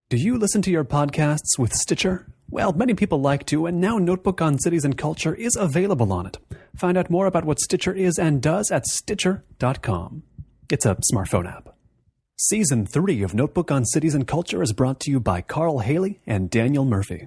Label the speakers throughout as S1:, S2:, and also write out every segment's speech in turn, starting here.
S1: Do you listen to your podcasts with Stitcher? Well, many people like to, and now Notebook on Cities and Culture is available on it. Find out more about what Stitcher is and does at Stitcher.com. It's a smartphone app. Season 3 of Notebook on Cities and Culture is brought to you by Carl Haley and Daniel Murphy.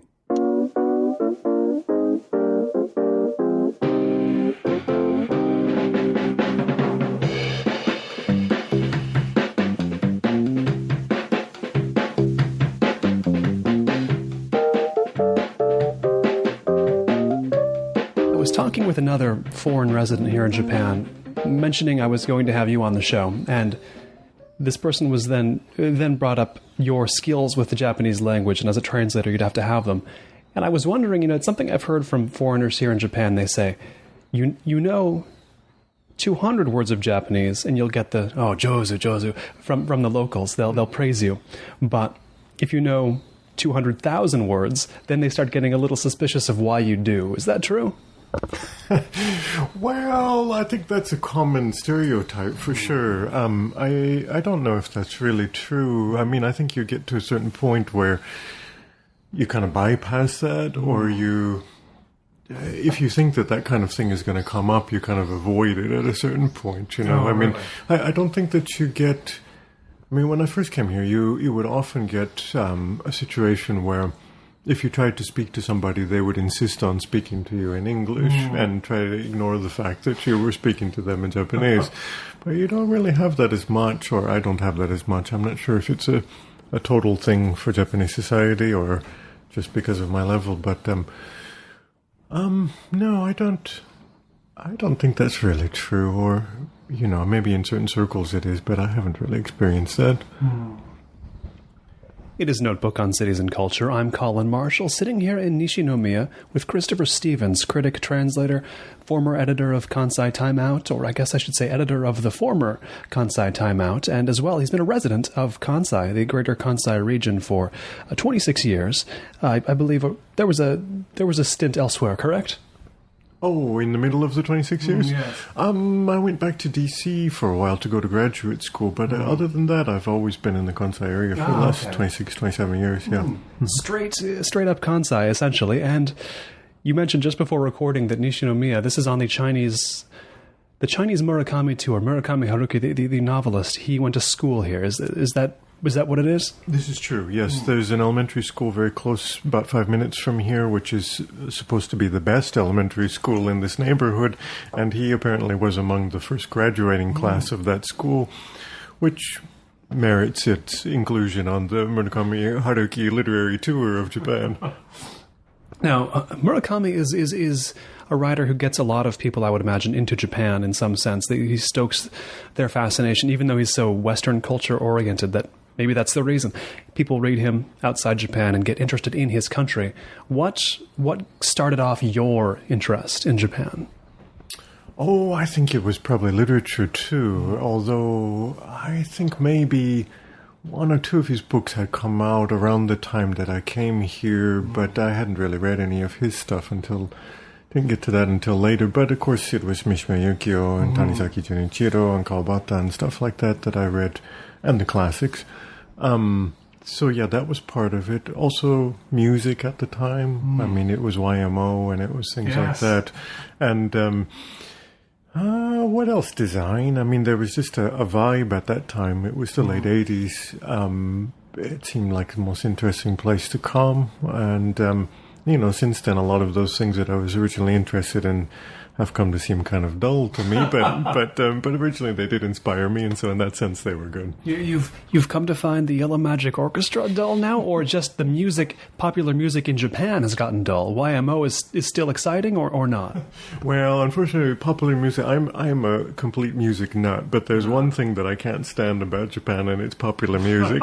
S1: Talking with another foreign resident here in Japan, mentioning I was going to have you on the show, and this person was then brought up your skills with the Japanese language, and as a translator you'd have to have them. And I was wondering, it's something I've heard from foreigners here in Japan. They say, you know 200 words of Japanese and you'll get the, jozu, from the locals. They'll praise you. But if you know 200,000 words, then they start getting a little suspicious of why you do. Is that true?
S2: Well, I think that's a common stereotype for sure. I don't know if that's really true. I mean, I think you get to a certain point where you kind of bypass that, or if you think that kind of thing is going to come up, you kind of avoid it at a certain point, I mean, really? I don't think that you get... I mean, when I first came here, you would often get a situation where if you tried to speak to somebody, they would insist on speaking to you in English and try to ignore the fact that you were speaking to them in Japanese. But you don't really have that as much, or I don't have that as much. I'm not sure if it's a total thing for Japanese society or just because of my level. But no, I don't think that's really true. Or maybe in certain circles it is, but I haven't really experienced that.
S1: It is Notebook on Cities and Culture. I'm Colin Marshall, sitting here in Nishinomiya with Christopher Stevens, critic, translator, former editor of Kansai Time Out, or I guess I should say editor of the former Kansai Time Out, and as well, he's been a resident of Kansai, the greater Kansai region, for 26 years. I believe there was a stint elsewhere, correct?
S2: Oh, in the middle of the 26 years?
S1: Yes.
S2: I went back to D.C. for a while to go to graduate school, but other than that, I've always been in the Kansai area for the last 26, 27 years, yeah.
S1: Straight up Kansai, essentially. And you mentioned just before recording that Nishinomiya, this is on the Chinese Murakami tour. Murakami Haruki, the novelist, he went to school here. Is that what it is?
S2: This is true, yes. There's an elementary school very close, about 5 minutes from here, which is supposed to be the best elementary school in this neighborhood, and he apparently was among the first graduating class of that school, which merits its inclusion on the Murakami Haruki literary tour of Japan.
S1: Now, Murakami is a writer who gets a lot of people, I would imagine, into Japan in some sense. He stokes their fascination, even though he's so Western culture-oriented that maybe that's the reason. People read him outside Japan and get interested in his country. What started off your interest in Japan?
S2: Oh, I think it was probably literature too, although I think maybe one or two of his books had come out around the time that I came here, but I hadn't really read any of his stuff didn't get to that until later. But of course it was Mishima Yukio and Tanizaki Junichiro and Kawabata and stuff like that I read, and the classics. So yeah, that was part of it. Also music at the time. I mean, it was YMO and it was things like that. And what else? Design. I mean, there was just a vibe at that time. It was the late 80s. It seemed like the most interesting place to come. And, since then, a lot of those things that I was originally interested in have come to seem kind of dull to me, but originally they did inspire me, and so in that sense they were good.
S1: You've come to find the Yellow Magic Orchestra dull now, or just the popular music in Japan has gotten dull? YMO is still exciting, or not?
S2: Well, unfortunately, popular music. I'm a complete music nut, but there's one thing that I can't stand about Japan, and it's popular music.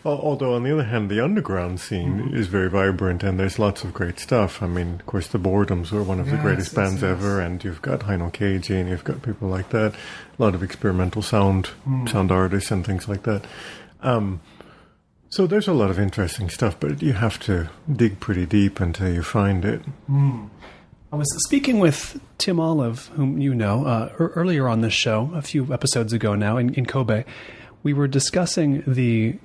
S2: Although on the other hand, the underground scene is very vibrant, and there's lots of great stuff. I mean, of course, the Boredoms were one of the greatest bands ever, and you've got Haino Keiji, and you've got people like that, a lot of experimental sound artists and things like that. So there's a lot of interesting stuff, but you have to dig pretty deep until you find it.
S1: I was speaking with Tim Olive, whom you know, earlier on this show, a few episodes ago now, in Kobe. We were discussing the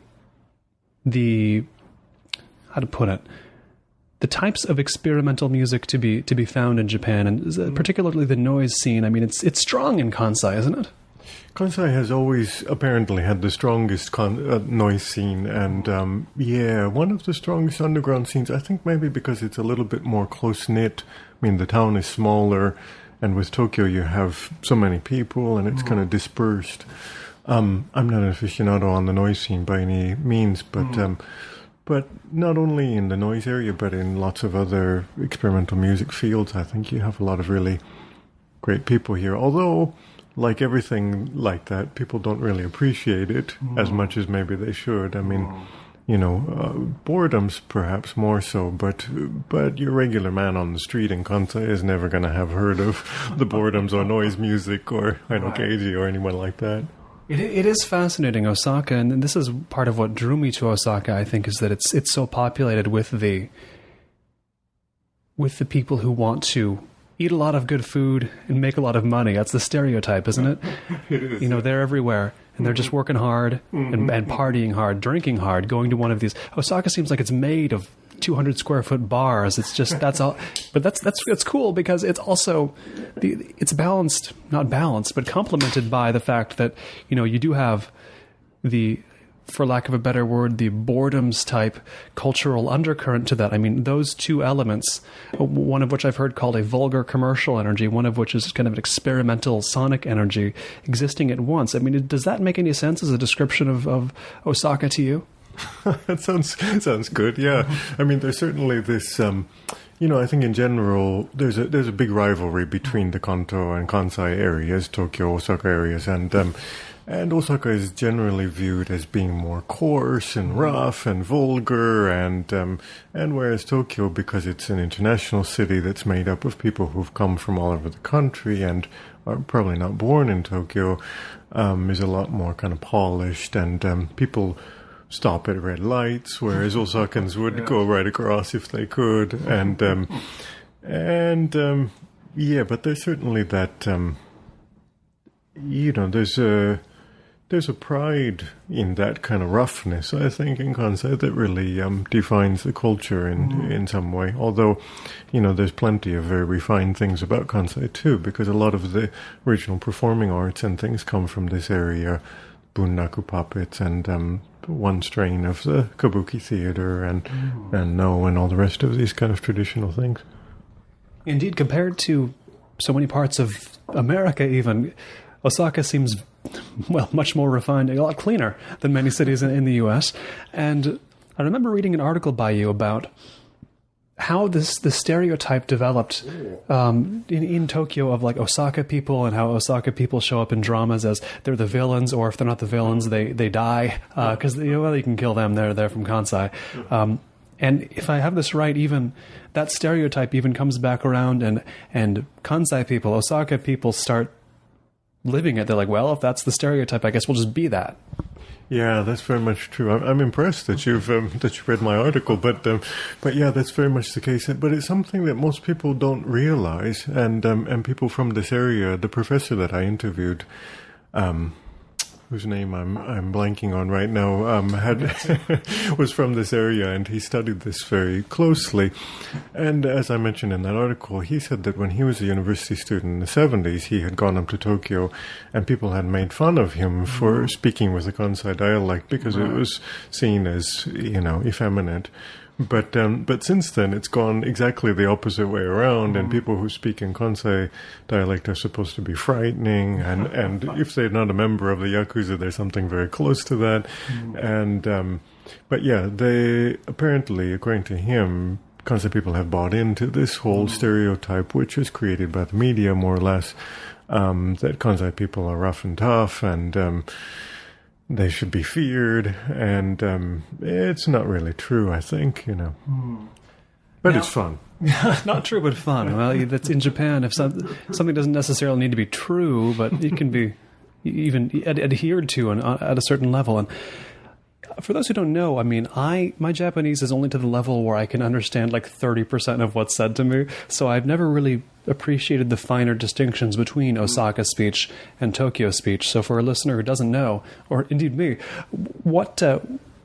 S1: how to put it, the types of experimental music to be found in Japan, and particularly the noise scene. I mean, it's strong in Kansai, isn't it?
S2: Kansai has always apparently had the strongest noise scene, and one of the strongest underground scenes. I think maybe because it's a little bit more close-knit. I mean, the town is smaller, and with Tokyo you have so many people, and it's kind of dispersed. I'm not an aficionado on the noise scene by any means, but not only in the noise area, but in lots of other experimental music fields, I think you have a lot of really great people here. Although, like everything like that, people don't really appreciate it as much as maybe they should. I mean, Boredoms perhaps more so, but your regular man on the street in Kansai is never going to have heard of the Boredoms or noise music or Keiji or anyone like that.
S1: It is fascinating, Osaka, and this is part of what drew me to Osaka, I think, is that it's so populated with the people who want to eat a lot of good food and make a lot of money. That's the stereotype, isn't it?
S2: It is.
S1: They're everywhere, and they're just working hard and partying hard, drinking hard, going to one of these. Osaka seems like it's made of 200 square foot bars. It's just, that's all. But that's cool because it's also, it's balanced, not balanced, but complemented by the fact that, you do have for lack of a better word, the Boredoms type cultural undercurrent to that. I mean, those two elements, one of which I've heard called a vulgar commercial energy, one of which is kind of an experimental sonic energy existing at once. I mean, does that make any sense as a description of Osaka to you?
S2: That sounds good. Yeah, I mean, there's certainly this. I think in general there's a big rivalry between the Kanto and Kansai areas, Tokyo, Osaka areas, and Osaka is generally viewed as being more coarse and rough and vulgar, and whereas Tokyo, because it's an international city that's made up of people who've come from all over the country and are probably not born in Tokyo, is a lot more kind of polished, and people stop at red lights, whereas Osakans would go right across if they could, but there's certainly that, there's a pride in that kind of roughness, I think, in Kansai that really defines the culture in some way. Although, there's plenty of very refined things about Kansai too, because a lot of the original performing arts and things come from this area, bunraku puppets and one strain of the kabuki theater and no and all the rest of these kind of traditional things.
S1: Indeed, compared to so many parts of America even, Osaka seems, much more refined, a lot cleaner than many cities in the U.S. And I remember reading an article by you about how the stereotype developed in Tokyo of like Osaka people, and how Osaka people show up in dramas as they're the villains, or if they're not the villains, they die because you can kill them. They're from Kansai. And if I have this right, even that stereotype even comes back around, and Kansai people, Osaka people start living it. They're like, well, if that's the stereotype, I guess we'll just be that.
S2: Yeah, that's very much true. I'm impressed that you've read my article, but yeah, that's very much the case. But it's something that most people don't realize, and people from this area. The professor that I interviewed, whose name I'm blanking on right now, was from this area, and he studied this very closely. And as I mentioned in that article, he said that when he was a university student in the 70s, he had gone up to Tokyo, and people had made fun of him for speaking with a Kansai dialect because it was seen as, effeminate. But since then, it's gone exactly the opposite way around, and people who speak in Kansai dialect are supposed to be frightening, and if they're not a member of the Yakuza, there's something very close to that. But yeah, they apparently, according to him, Kansai people have bought into this whole stereotype, which was created by the media, more or less, that Kansai people are rough and tough, and they should be feared, and it's not really true, I think, But it's fun.
S1: Not true, but fun. Well, that's in Japan. If something doesn't necessarily need to be true, but it can be even adhered to at a certain level. And for those who don't know, I mean, my Japanese is only to the level where I can understand like 30% of what's said to me. So I've never really appreciated the finer distinctions between Osaka speech and Tokyo speech. So for a listener who doesn't know, or indeed me, what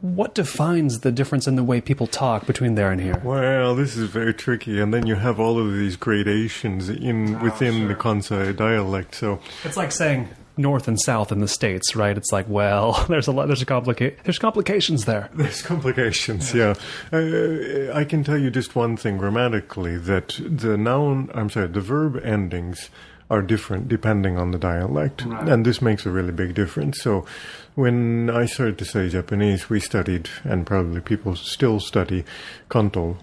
S1: what defines the difference in the way people talk between there and here?
S2: Well, this is very tricky, and then you have all of these gradations within the Kansai dialect. So
S1: it's like saying north and south in the States, right? It's like, well, there's complications there.
S2: There's complications, yeah. I can tell you just one thing grammatically, that the verb endings are different depending on the dialect, right. And this makes a really big difference. So when I started to study Japanese, we studied, and probably people still study, Kanto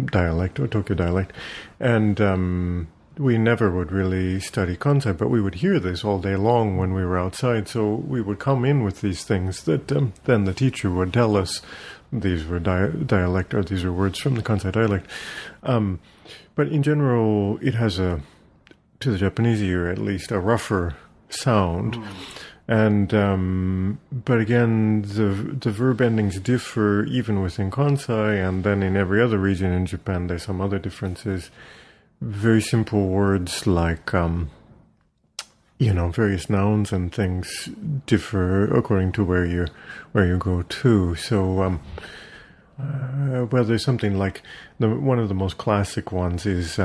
S2: dialect or Tokyo dialect, and we never would really study Kansai, but we would hear this all day long when we were outside. So we would come in with these things that then the teacher would tell us these were dialect, or these are words from the Kansai dialect. But in general, it has to the Japanese ear at least, a rougher sound. And but again, the verb endings differ even within Kansai, and then in every other region in Japan, there's some other differences. Very simple words like, various nouns and things differ according to where you go to. So, there's something like one of the most classic ones is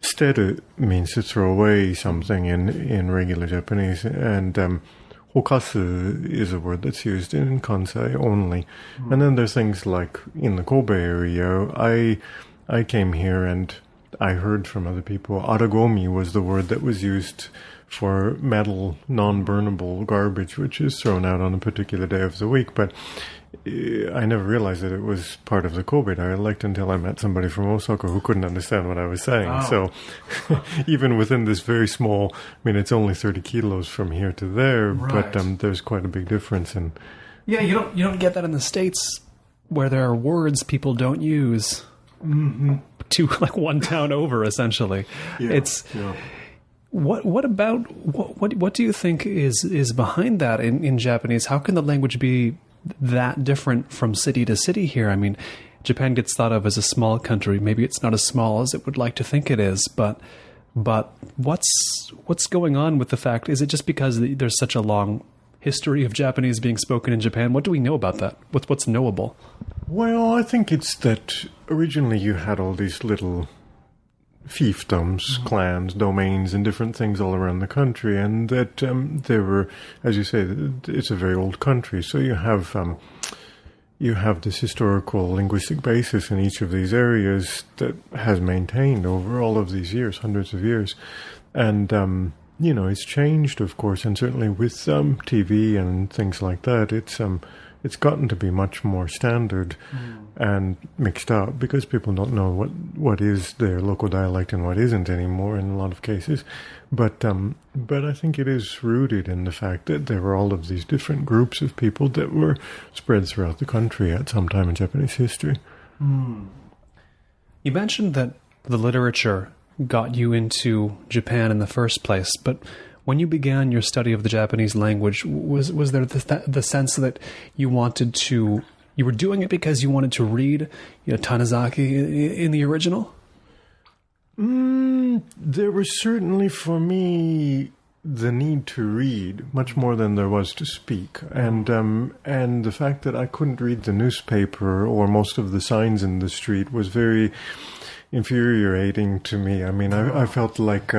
S2: steru means to throw away something in regular Japanese, and hokasu is a word that's used in Kansai only. And then there's things like in the Kobe area, I came here and I heard from other people, aragomi was the word that was used for metal, non-burnable garbage, which is thrown out on a particular day of the week. But I never realized that it was part of the Kobe dialect until I met somebody from Osaka who couldn't understand what I was saying. Wow. So even within this very small, it's only 30 kilos from here to there, right. But there's quite a big difference. And
S1: yeah, you don't get that in the States, where there are words people don't use. Mm-hmm. To like one town over, essentially. Yeah, what do you think is behind that in Japanese? How can the language be that different from city to city here? Japan gets thought of as a small country. Maybe it's not as small as it would like to think it is, but what's going on with the fact? Is it just because there's such a long history of Japanese being spoken in Japan? What do we know about that? What's knowable?
S2: Well, I think it's that originally you had all these little fiefdoms, clans, domains, and different things all around the country, and that there were, as you say, it's a very old country, so you have this historical linguistic basis in each of these areas that has maintained over all of these years, hundreds of years, and it's changed, of course, and certainly with TV and things like that, it's gotten to be much more standard and mixed up because people don't know what is their local dialect and what isn't anymore in a lot of cases. But I think it is rooted in the fact that there were all of these different groups of people that were spread throughout the country at some time in Japanese history.
S1: You mentioned that the literature got you into Japan in the first place, but when you began your study of the Japanese language, was there the sense that you were doing it because you wanted to read Tanizaki in the original?
S2: There was certainly for me the need to read much more than there was to speak, and the fact that I couldn't read the newspaper or most of the signs in the street was very infuriating to me. I felt like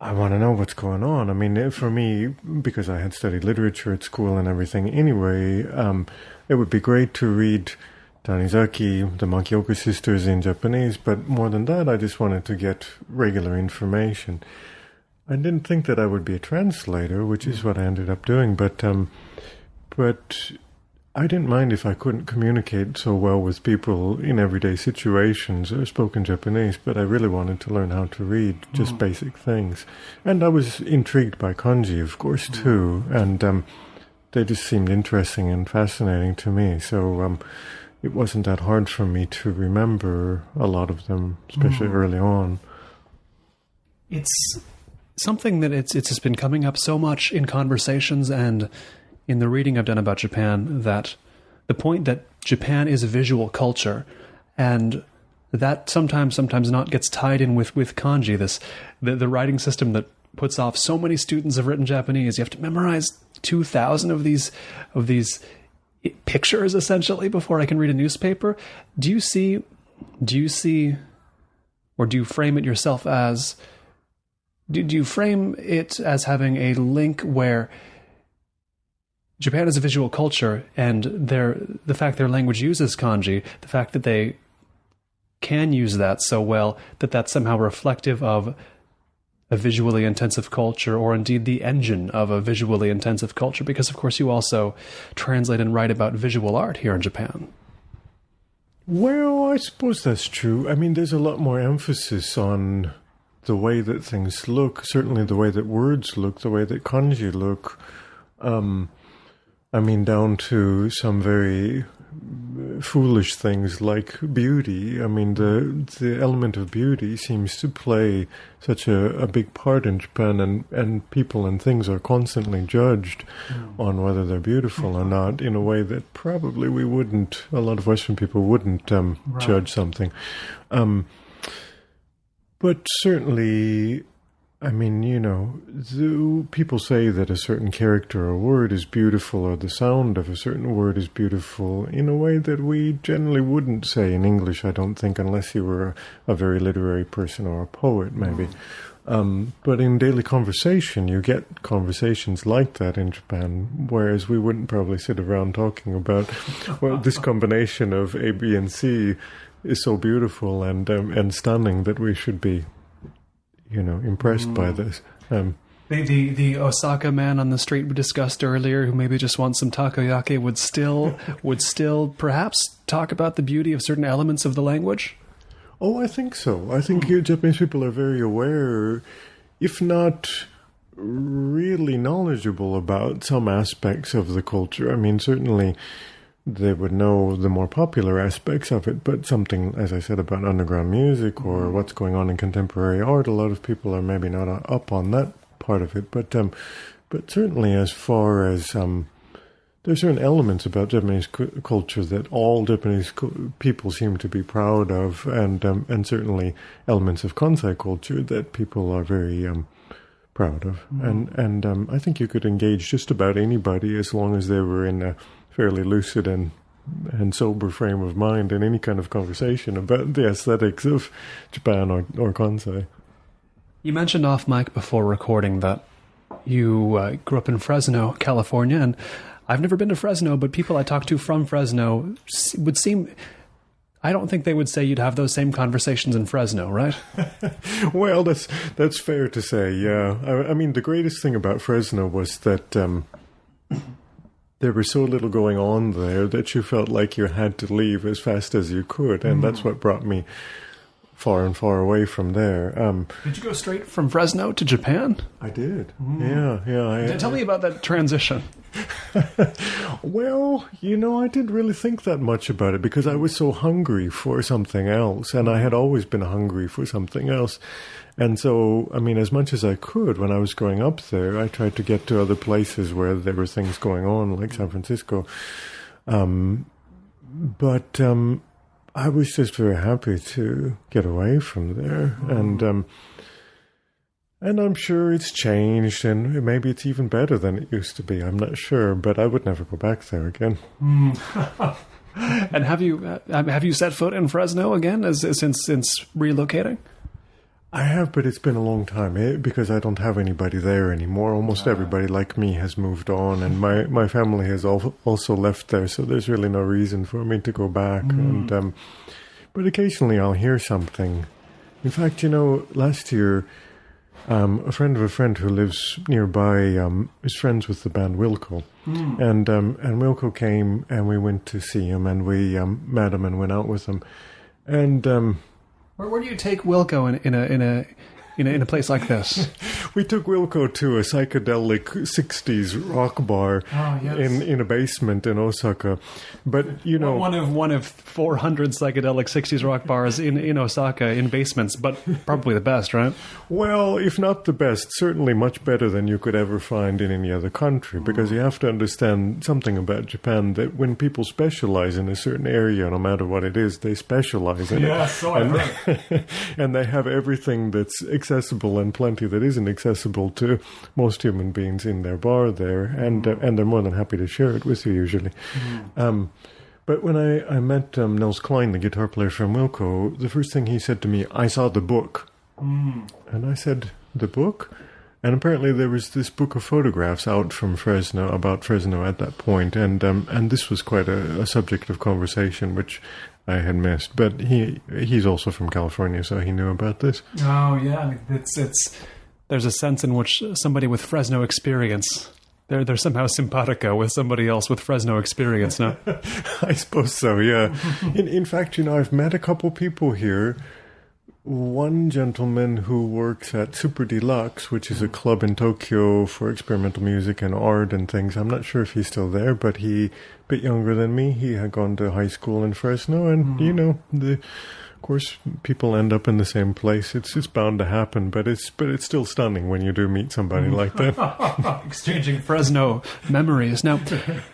S2: I want to know what's going on. For me, because I had studied literature at school and everything anyway, it would be great to read Tanizaki, the Makioka sisters in Japanese, but more than that, I just wanted to get regular information. I didn't think that I would be a translator, which is what I ended up doing, but I didn't mind if I couldn't communicate so well with people in everyday situations or spoke in Japanese, but I really wanted to learn how to read just basic things. And I was intrigued by kanji, of course, too, and they just seemed interesting and fascinating to me. So it wasn't that hard for me to remember a lot of them, especially early on.
S1: It's something that it's just been coming up so much in conversations and in the reading I've done about Japan, that the point that Japan is a visual culture, and that sometimes not gets tied in with kanji, the writing system that puts off so many students have written Japanese. You have to memorize 2,000 of these pictures essentially before I can read a newspaper. Do you see, or do you frame it yourself as? Do you frame it as having a link where Japan is a visual culture, and the fact their language uses kanji, the fact that they can use that so well, that's somehow reflective of a visually intensive culture, or indeed the engine of a visually intensive culture? Because, of course, you also translate and write about visual art here in Japan.
S2: Well, I suppose that's true. I mean, there's a lot more emphasis on the way that things look, certainly the way that words look, the way that kanji look. I mean, down to some very foolish things like beauty. I mean, the element of beauty seems to play such a big part in Japan, and people and things are constantly judged on whether they're beautiful or not, in a way that probably a lot of Western people wouldn't judge something. But certainly, I mean, people say that a certain character or word is beautiful, or the sound of a certain word is beautiful, in a way that we generally wouldn't say in English, I don't think, unless you were a very literary person or a poet, maybe. But in daily conversation, you get conversations like that in Japan, whereas we wouldn't probably sit around talking about, well, this combination of A, B, and C is so beautiful and stunning that we should be, impressed by this.
S1: The Osaka man on the street we discussed earlier, who maybe just wants some takoyaki, would still perhaps talk about the beauty of certain elements of the language?
S2: Oh, I think so. I think Japanese people are very aware, if not really knowledgeable about some aspects of the culture. I mean, certainly they would know the more popular aspects of it, but something, as I said, about underground music or what's going on in contemporary art, a lot of people are maybe not up on that part of it. But certainly, as far as there's certain elements about Japanese culture that all Japanese people seem to be proud of, and certainly elements of Kansai culture that people are very proud of. And I think you could engage just about anybody as long as they were in a fairly lucid and sober frame of mind in any kind of conversation about the aesthetics of Japan or Kansai.
S1: You mentioned off mic before recording that you grew up in Fresno, California, and I've never been to Fresno, but people I talk to from Fresno would seem... I don't think they would say you'd have those same conversations in Fresno, right?
S2: Well, that's fair to say, yeah. I mean, the greatest thing about Fresno was that there was so little going on there that you felt like you had to leave as fast as you could, and that's what brought me far and far away from there.
S1: Did you go straight from Fresno to Japan?
S2: I did. Yeah.
S1: Tell me about that transition.
S2: Well, I didn't really think that much about it because I was so hungry for something else, and I had always been hungry for something else. And so, I mean, as much as I could when I was growing up there, I tried to get to other places where there were things going on, like San Francisco. But I was just very happy to get away from there. And I'm sure it's changed, and maybe it's even better than it used to be. I'm not sure, but I would never go back there again.
S1: And have you set foot in Fresno again since relocating?
S2: I have, but it's been a long time because I don't have anybody there anymore. Almost everybody like me has moved on, and my family has also left there, so there's really no reason for me to go back. But occasionally I'll hear something. In fact, last year, a friend of a friend who lives nearby is friends with the band Wilco. And Wilco came, and we went to see him, and we met him and went out with him. And
S1: where do you take Wilco in a place like this?
S2: We took Wilco to a psychedelic 60s rock bar in a basement in Osaka. But,
S1: one of 400 psychedelic 60s rock bars in Osaka in basements, but probably the best, right?
S2: Well, if not the best, certainly much better than you could ever find in any other country, because you have to understand something about Japan, that when people specialize in a certain area, no matter what it is, they specialize in it.
S1: So I've heard.
S2: And they have everything that's accessible and plenty that isn't accessible to most human beings in their bar there, and they're more than happy to share it with you usually. But when I met Nels Klein, the guitar player from Wilco, the first thing he said to me, "I saw the book." And I said, "The book?" And apparently there was this book of photographs out from Fresno, about Fresno at that point, and this was quite a subject of conversation, which I had missed. But he's also from California, so he knew about this.
S1: Oh, yeah. I mean, it's there's a sense in which somebody with Fresno experience... They're somehow simpatico with somebody else with Fresno experience, no?
S2: I suppose so, yeah. In fact, I've met a couple people here. One gentleman who works at Super Deluxe, which is a club in Tokyo for experimental music and art and things. I'm not sure if he's still there, but he, a bit younger than me, he had gone to high school in Fresno, and, of course, people end up in the same place. It's bound to happen, but it's still stunning when you do meet somebody like that.
S1: Exchanging Fresno memories. Now,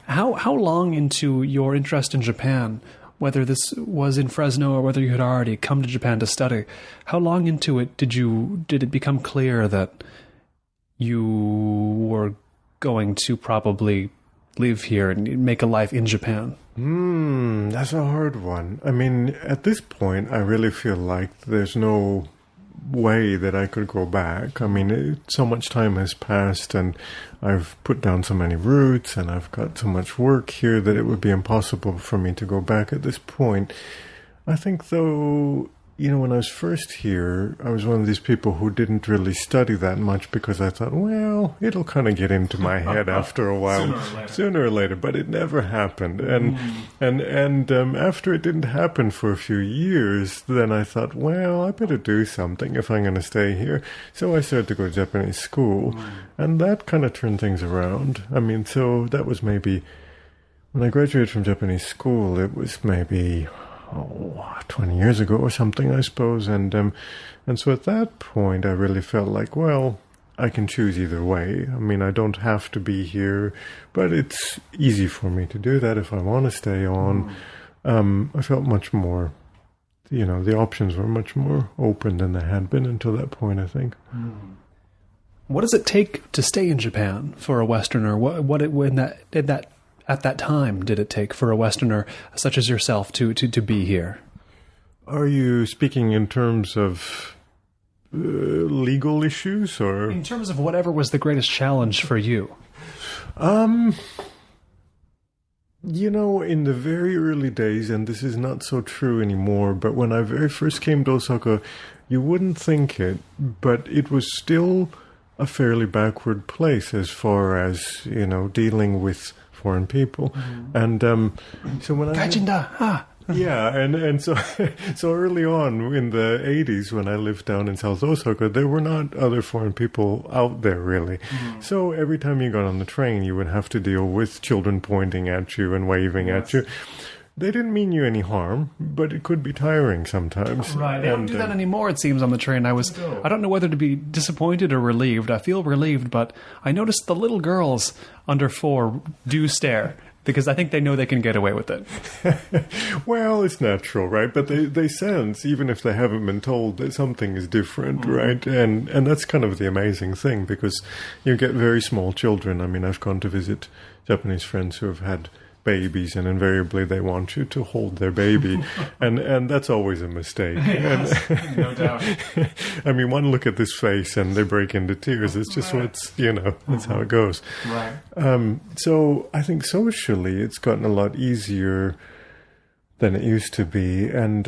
S1: how long into your interest in Japan, whether this was in Fresno or whether you had already come to Japan to study, how long into it did it become clear that you were going to probably live here and make a life in Japan?
S2: That's a hard one. I mean, at this point, I really feel like there's no way that I could go back. I mean, so much time has passed, and I've put down so many roots, and I've got so much work here that it would be impossible for me to go back at this point. I think, though, when I was first here, I was one of these people who didn't really study that much because I thought, well, it'll kind of get into my head after a while, sooner or later. But it never happened, and after it didn't happen for a few years, then I thought, well, I better do something if I'm going to stay here. So I started to go to Japanese school, and that kind of turned things around. I mean, so that was maybe when I graduated from Japanese school. It was maybe 20 years ago or something, I suppose. And so at that point, I really felt like, well, I can choose either way. I mean, I don't have to be here, but it's easy for me to do that if I want to stay on. I felt much more, the options were much more open than they had been until that point, I think.
S1: What does it take to stay in Japan for a Westerner? At that time, did it take for a Westerner such as yourself to be here?
S2: Are you speaking in terms of legal issues, or
S1: in terms of whatever was the greatest challenge for you?
S2: In the very early days, and this is not so true anymore, but when I very first came to Osaka, you wouldn't think it, but it was still a fairly backward place as far as, dealing with foreign people. And so when and so early on in the 80s, when I lived down in South Osaka, there were not other foreign people out there really. So every time you got on the train, you would have to deal with children pointing at you and waving at you. They didn't mean you any harm, but it could be tiring sometimes.
S1: Right, they don't do that anymore, it seems, on the train. I don't know whether to be disappointed or relieved. I feel relieved, but I noticed the little girls under 4 do stare, because I think they know they can get away with it.
S2: Well, it's natural, right? But they sense, even if they haven't been told, that something is different, right? And that's kind of the amazing thing, because you get very small children. I mean, I've gone to visit Japanese friends who have had babies, and invariably they want you to hold their baby, and that's always a mistake.
S1: Yes, no doubt.
S2: I mean, one look at this face and they break into tears. It's just what's that's how it goes.
S1: Right.
S2: So I think socially it's gotten a lot easier than it used to be, and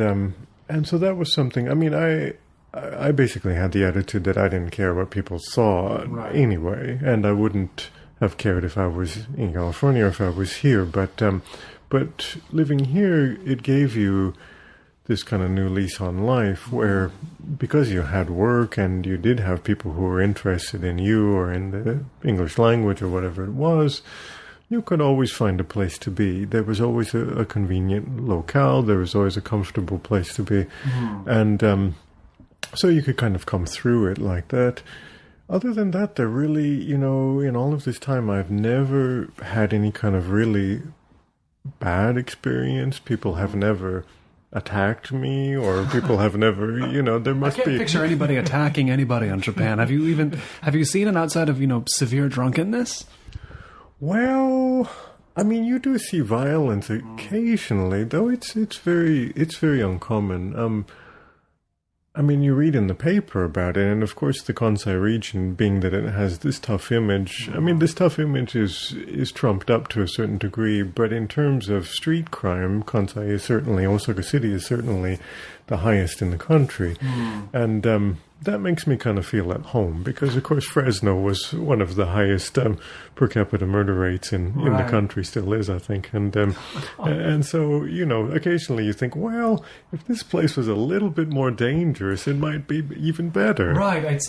S2: so that was something. I mean, I basically had the attitude that I didn't care what people saw anyway, and I wouldn't have cared if I was in California or if I was here. But living here, it gave you this kind of new lease on life where, because you had work and you did have people who were interested in you or in the English language or whatever it was, you could always find a place to be. There was always a convenient locale. There was always a comfortable place to be. And so you could kind of come through it like that. Other than that, there really, in all of this time, I've never had any kind of really bad experience. People have never attacked me, or people have never, there must
S1: I can't picture anybody attacking anybody in Japan. Have you seen it outside of, severe drunkenness?
S2: Well, I mean, you do see violence occasionally, though it's very uncommon. I mean, you read in the paper about it, and of course the Kansai region, being that it has this tough image, I mean, this tough image is trumped up to a certain degree, but in terms of street crime, Osaka City is certainly the highest in the country. And that makes me kind of feel at home, because of course Fresno was one of the highest per capita murder rates in the country, still is, I think. And so, occasionally you think, well, if this place was a little bit more dangerous, it might be even better.
S1: Right.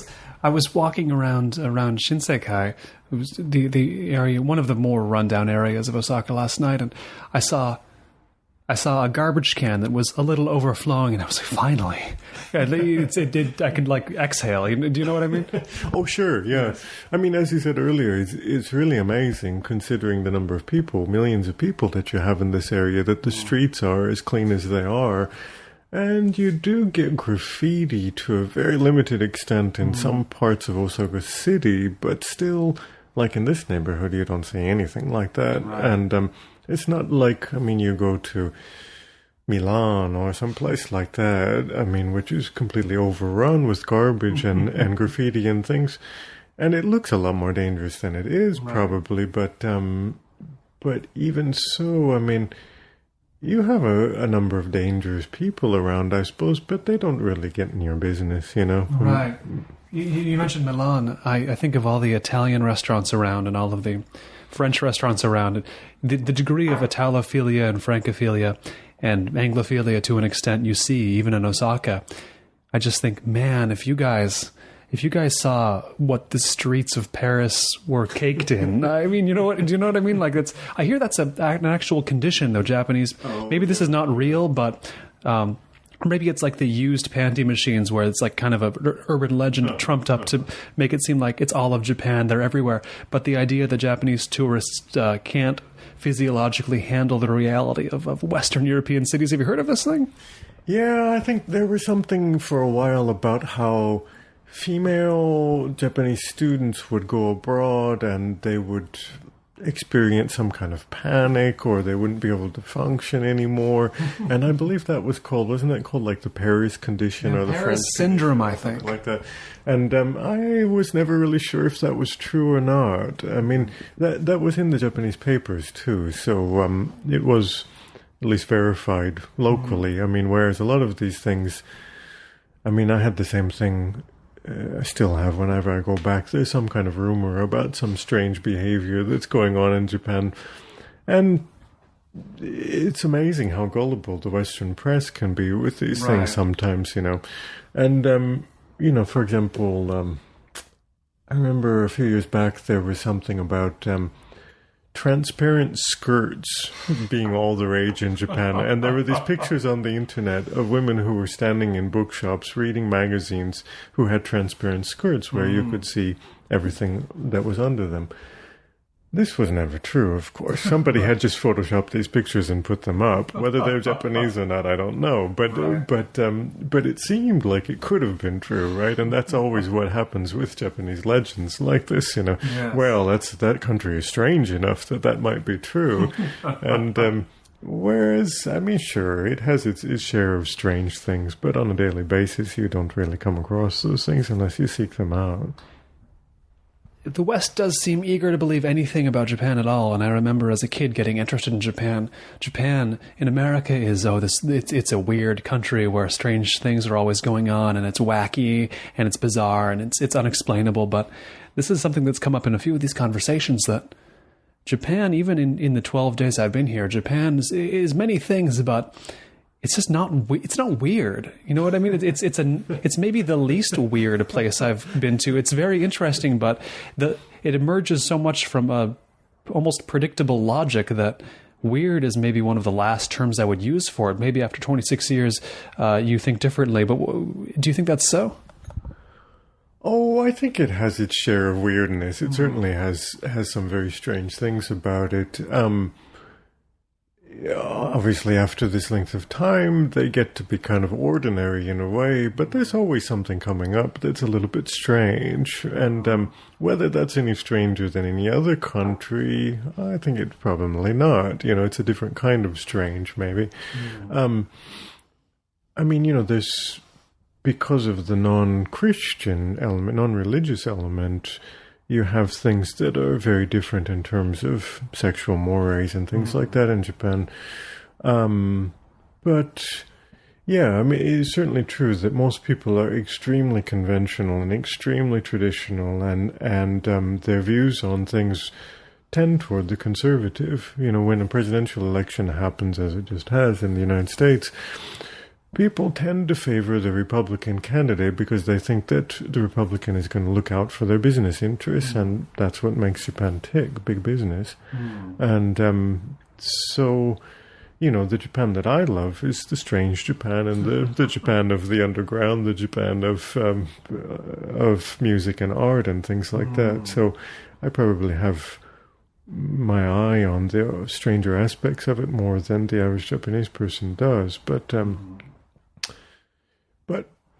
S1: I was walking around Shinsekai, it was the area, one of the more rundown areas of Osaka last night, and I saw a garbage can that was a little overflowing, and I was like, finally. I could exhale. Do you know what I mean?
S2: Oh, sure, yeah. I mean, as you said earlier, it's really amazing, considering the number of people, millions of people that you have in this area, that the streets are as clean as they are. And you do get graffiti to a very limited extent in some parts of Osaka City, but still, like in this neighborhood, you don't see anything like that. Right. And it's not like, I mean, you go to Milan or someplace like that, I mean, which is completely overrun with garbage and graffiti and things. And it looks a lot more dangerous than it is, probably. But even so, I mean, you have a number of dangerous people around, I suppose, but they don't really get in your business,
S1: Right. You mentioned Milan. I think of all the Italian restaurants around and all of the French restaurants around. The degree of Italophilia and Francophilia and Anglophilia, to an extent, you see even in Osaka. I just think, man, if you guys saw what the streets of Paris were caked in, I mean, do you know what I mean? Like, I hear that's an actual condition, though. Japanese, maybe this is not real, but maybe it's like the used panty machines, where it's like kind of a urban legend trumped up to make it seem like it's all of Japan. They're everywhere. But the idea that Japanese tourists can't physiologically handle the reality of Western European cities. Have you heard of this thing?
S2: Yeah, I think there was something for a while about how female Japanese students would go abroad and they would experience some kind of panic, or they wouldn't be able to function anymore. And I believe that was wasn't it called like the Paris condition, or the
S1: Paris
S2: French
S1: syndrome, I think.
S2: Like that. And I was never really sure if that was true or not. I mean, that was in the Japanese papers too, so it was at least verified locally. I mean, whereas a lot of these things, I mean, I had the same thing. I still have whenever I go back. There's some kind of rumor about some strange behavior that's going on in Japan. And it's amazing how gullible the Western press can be with these things sometimes, And, for example, I remember a few years back there was something about transparent skirts being all the rage in Japan, and there were these pictures on the internet of women who were standing in bookshops reading magazines who had transparent skirts where you could see everything that was under them. This was never true, of course. Somebody had just photoshopped these pictures and put them up. Whether they're Japanese or not, I don't know. But it seemed like it could have been true, right? And that's always what happens with Japanese legends like this, Yes. Well, that country is strange enough that might be true. And whereas, I mean, sure, it has its share of strange things, but on a daily basis, you don't really come across those things unless you seek them out.
S1: The West does seem eager to believe anything about Japan at all, and I remember as a kid getting interested in Japan. Japan in America is, it's a weird country where strange things are always going on, and it's wacky, and it's bizarre, and it's unexplainable, but this is something that's come up in a few of these conversations, that Japan, even in the 12 days I've been here, Japan is many things, but it's just not weird. You know what I mean? It's maybe the least weird place I've been to. It's very interesting, but it emerges so much from a almost predictable logic that weird is maybe one of the last terms I would use for it. Maybe after 26 years, you think differently. But do you think that's so?
S2: Oh, I think it has its share of weirdness. It certainly has some very strange things about it. obviously after this length of time, they get to be kind of ordinary in a way, but there's always something coming up that's a little bit strange. And whether that's any stranger than any other country, I think it's probably not. It's a different kind of strange, maybe. I mean, there's, because of the non-Christian element, non-religious element, you have things that are very different in terms of sexual mores and things like that in Japan. But yeah, I mean, it's certainly true that most people are extremely conventional and extremely traditional, and their views on things tend toward the conservative. When a presidential election happens, as it just has in the United States, people tend to favor the Republican candidate because they think that the Republican is going to look out for their business interests, and that's what makes Japan tick, big business. And so, the Japan that I love is the strange Japan, and the Japan of the underground, the Japan of music and art and things like that. So I probably have my eye on the stranger aspects of it more than the average Japanese person does. But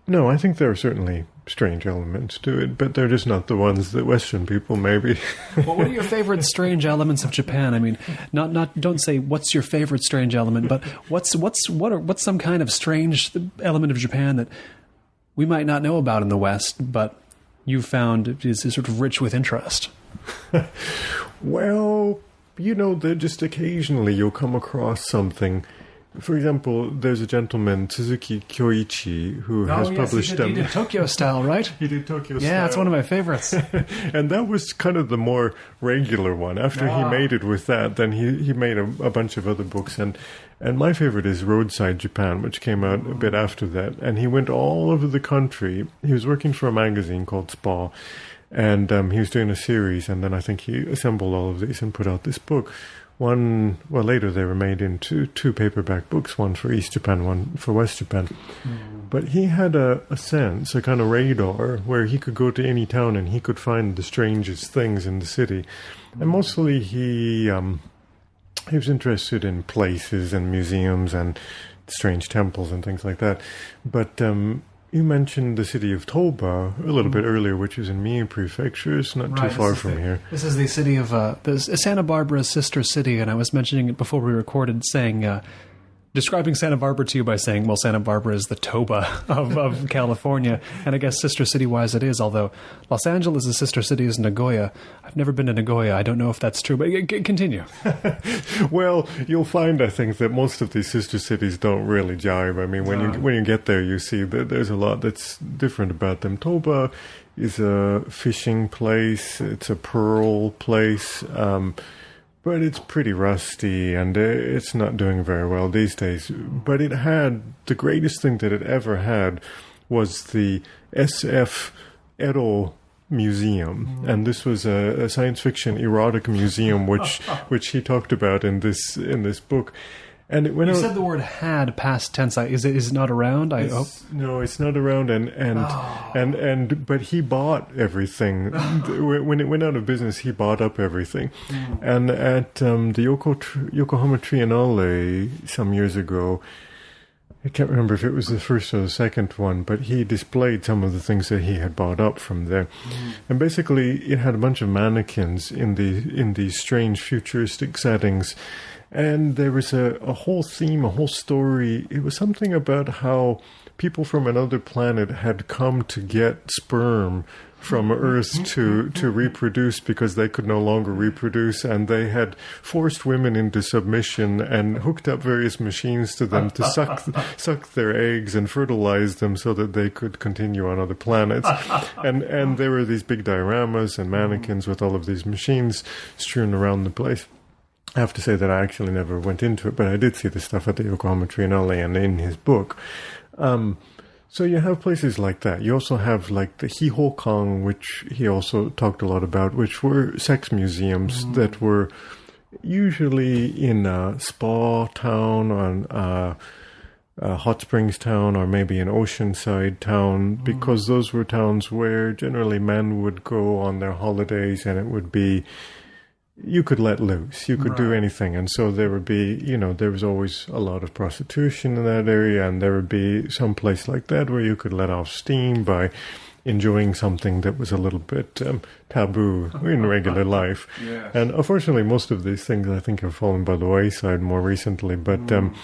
S2: no, I think there are certainly strange elements to it, but they're just not the ones that Western people maybe.
S1: Well, what are your favorite strange elements of Japan? I mean, don't say what's your favorite strange element, but what's some kind of strange element of Japan that we might not know about in the West, but you found is sort of rich with interest?
S2: Well, that just occasionally you'll come across something. For example, there's a gentleman, Tsuzuki Kyoichi, who has published...
S1: He did Tokyo Style, right?
S2: He did Tokyo Style.
S1: Yeah, it's one of my favorites.
S2: And that was kind of the more regular one. After he made it with that, then he made a bunch of other books. And my favorite is Roadside Japan, which came out a bit after that. And he went all over the country. He was working for a magazine called Spa. And he was doing a series, and then I think he assembled all of these and put out this book. Later they were made into two paperback books, one for East Japan, one for West Japan. But he had a sense, a kind of radar, where he could go to any town and he could find the strangest things in the city. And mostly he was interested in places and museums and strange temples and things like that. But you mentioned the city of Toba a little bit earlier, which is in Mie Prefecture. It's not too far from here.
S1: This is the city of Santa Barbara's sister city, and I was mentioning it before we recorded, describing Santa Barbara to you by saying, well, Santa Barbara is the Toba of California, and I guess sister city-wise it is, although Los Angeles' sister city is Nagoya. I've never been to Nagoya. I don't know if that's true, but continue.
S2: Well, you'll find, I think, that most of these sister cities don't really jive. I mean, when you get there, you see that there's a lot that's different about them. Toba is a fishing place. It's a pearl place. But it's pretty rusty, and it's not doing very well these days. But it had, the greatest thing that it ever had was the SF Edo Museum. And this was a science fiction erotic museum, which he talked about in this book. And it went
S1: you said the word "had" past tense. Is it not around? I hope.
S2: No, it's not around. But he bought everything. When it went out of business, he bought up everything. And at the Yokohama Triennale some years ago, I can't remember if it was the first or the second one, but he displayed some of the things that he had bought up from there. And basically, it had a bunch of mannequins in these strange futuristic settings. And there was a whole theme, a whole story. It was something about how people from another planet had come to get sperm from Earth to reproduce because they could no longer reproduce, and they had forced women into submission and hooked up various machines to them to suck their eggs and fertilize them so that they could continue on other planets. And there were these big dioramas and mannequins with all of these machines strewn around the place. I have to say that I actually never went into it, but I did see the stuff at the Yokohama Triennale and in his book. So you have places like that. You also have like the Hihokan, which he also talked a lot about, which were sex museums that were usually in a spa town, on a hot springs town, or maybe an oceanside town, because those were towns where generally men would go on their holidays, and it would be you could let loose. You could do anything. And so there would be, there was always a lot of prostitution in that area, and there would be some place like that where you could let off steam by enjoying something that was a little bit taboo in regular life.
S1: Yes.
S2: And unfortunately, most of these things, I think, have fallen by the wayside more recently. But on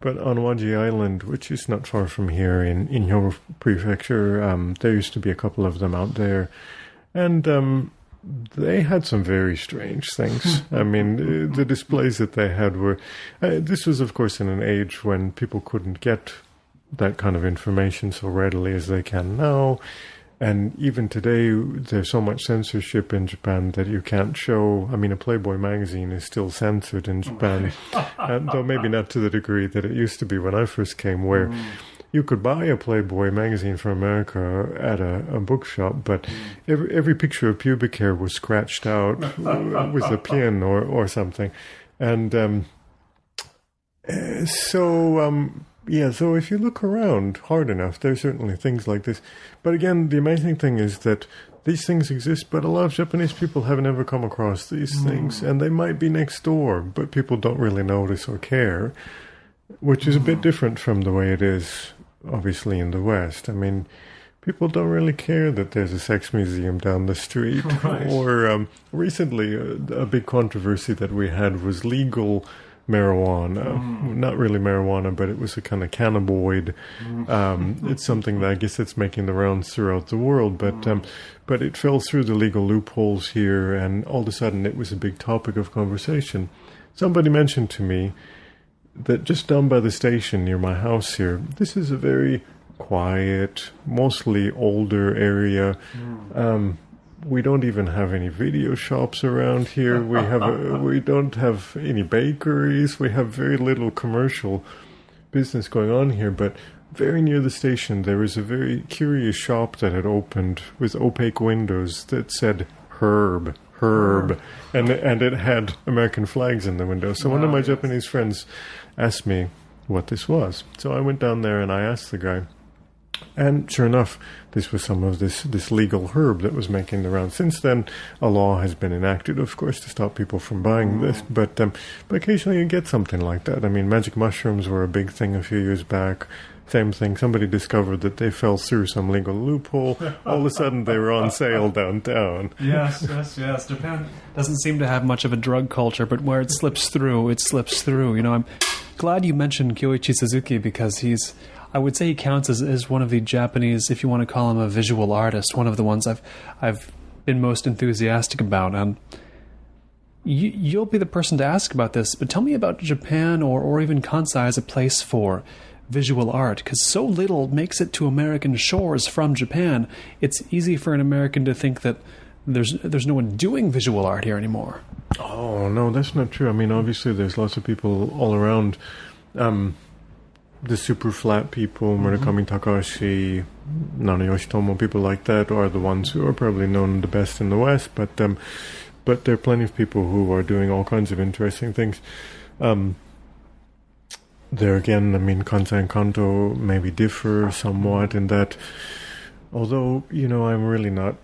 S2: Waji Island, which is not far from here in Hyogo Prefecture, there used to be a couple of them out there. And they had some very strange things. I mean, the displays that they had were... this was, of course, in an age when people couldn't get that kind of information so readily as they can now. And even today, there's so much censorship in Japan that you can't show... I mean, a Playboy magazine is still censored in Japan, though maybe not to the degree that it used to be when I first came, where... You could buy a Playboy magazine from America at a bookshop, but every picture of pubic hair was scratched out with a pin or something. And so if you look around hard enough, there's certainly things like this. But again, the amazing thing is that these things exist, but a lot of Japanese people have never come across these things, and they might be next door, but people don't really notice or care, which is a bit different from the way it is obviously in the West. I mean, people don't really care that there's a sex museum down the street.
S1: Right.
S2: Or recently, a big controversy that we had was legal marijuana. Not really marijuana, but it was a kind of cannabinoid. It's something that I guess it's making the rounds throughout the world, but it fell through the legal loopholes here, and all of a sudden it was a big topic of conversation. Somebody mentioned to me that just down by the station near my house here, this is a very quiet, mostly older area. We don't even have any video shops around here. We don't have any bakeries. We have very little commercial business going on here. But very near the station, there was a very curious shop that had opened with opaque windows that said Herb, and it had American flags in the window. So one of my Japanese friends asked me what this was. So I went down there and I asked the guy. And sure enough, this was some of this legal herb that was making the rounds. Since then, a law has been enacted, of course, to stop people from buying this. But occasionally you get something like that. I mean, magic mushrooms were a big thing a few years back. Same thing. Somebody discovered that they fell through some legal loophole. All of a sudden, they were on sale downtown.
S1: Yes. Japan doesn't seem to have much of a drug culture, but where it slips through, it slips through. You know, I'm glad you mentioned Kyoichi Tsuzuki because I would say he counts as one of the Japanese, if you want to call him a visual artist, one of the ones I've been most enthusiastic about. And you'll be the person to ask about this, but tell me about Japan or even Kansai as a place for visual art, because so little makes it to American shores from Japan. It's easy for an American to think that there's no one doing visual art here anymore.
S2: Oh, no, that's not true. I mean, obviously there's lots of people all around. The super flat people, Murakami Takashi, Nana Yoshitomo, people like that are the ones who are probably known the best in the West, but there are plenty of people who are doing all kinds of interesting things. There again, I mean, Kansai and Kanto maybe differ somewhat in that, although, I'm really not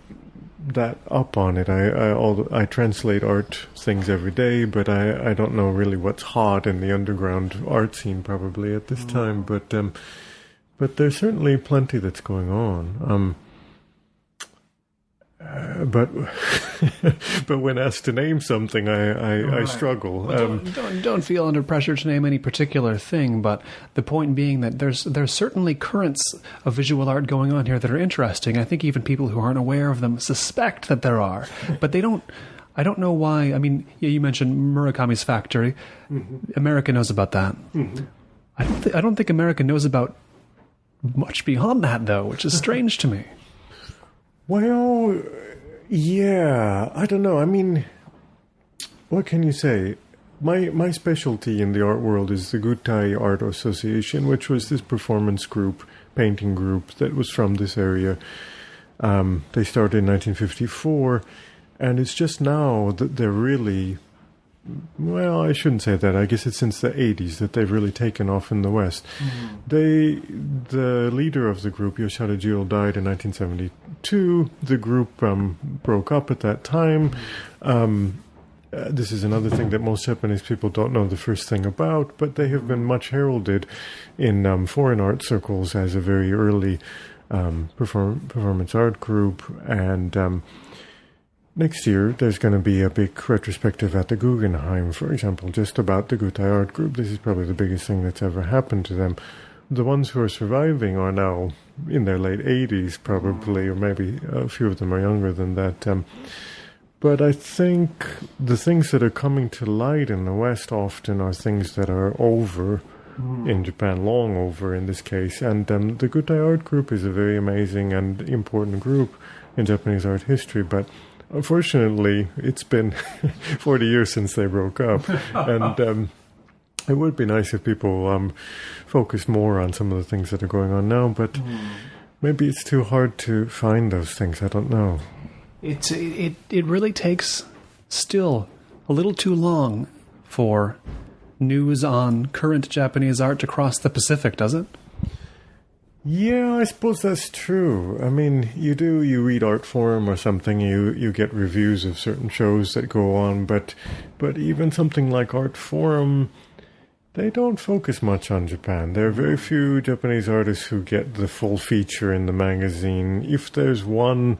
S2: that up on it. I translate art things every day, but I don't know really what's hot in the underground art scene probably at this time. But there's certainly plenty that's going on. But when asked to name something, I struggle.
S1: Well, don't feel under pressure to name any particular thing, but the point being that there's certainly currents of visual art going on here that are interesting. I think even people who aren't aware of them suspect that there are, but they don't. I don't know why. I mean, you mentioned Murakami's factory. America knows about that. I don't think America knows about much beyond that, though, which is strange to me.
S2: Well, yeah, I don't know. I mean, what can you say? My specialty in the art world is the Gutai Art Association, which was this performance group, painting group that was from this area. They started in 1954, and it's just now that they're really... Well, I shouldn't say that. I guess it's since the 80s that they've really taken off in the West. The leader of the group, Yoshihara Jiro, died in 1972. The group broke up at that time. this is another thing that most Japanese people don't know the first thing about, but they have been much heralded in foreign art circles as a very early performance art group. And next year, there's going to be a big retrospective at the Guggenheim, for example, just about the Gutai art group. This is probably the biggest thing that's ever happened to them. The ones who are surviving are now in their late 80s, probably, or maybe a few of them are younger than that. But I think the things that are coming to light in the West often are things that are over in Japan, long over in this case. And the Gutai art group is a very amazing and important group in Japanese art history, but unfortunately, it's been 40 years since they broke up. And it would be nice if people focused more on some of the things that are going on now, but maybe it's too hard to find those things. I don't know.
S1: It really takes still a little too long for news on current Japanese art to cross the Pacific, does it?
S2: Yeah, I suppose that's true. I mean, you read Artforum or something, you get reviews of certain shows that go on, but even something like Artforum, they don't focus much on Japan. There are very few Japanese artists who get the full feature in the magazine. If there's one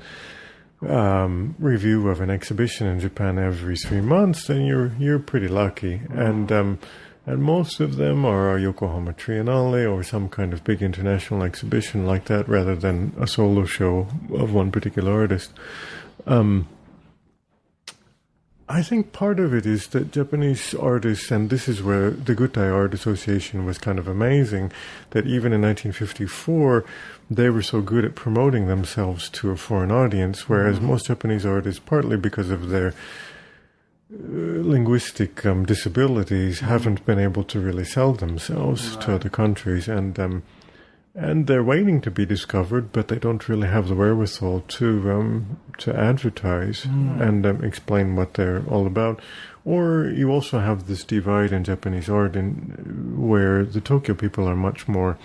S2: review of an exhibition in Japan every 3 months, then you're pretty lucky. And most of them are a Yokohama Triennale or some kind of big international exhibition like that, rather than a solo show of one particular artist. I think part of it is that Japanese artists, and this is where the Gutai Art Association was kind of amazing, that even in 1954, they were so good at promoting themselves to a foreign audience, whereas most Japanese artists, partly because of their linguistic disabilities, haven't been able to really sell themselves to other countries, and they're waiting to be discovered, but they don't really have the wherewithal to advertise and explain what they're all about. Or you also have this divide in Japanese art where the Tokyo people are much more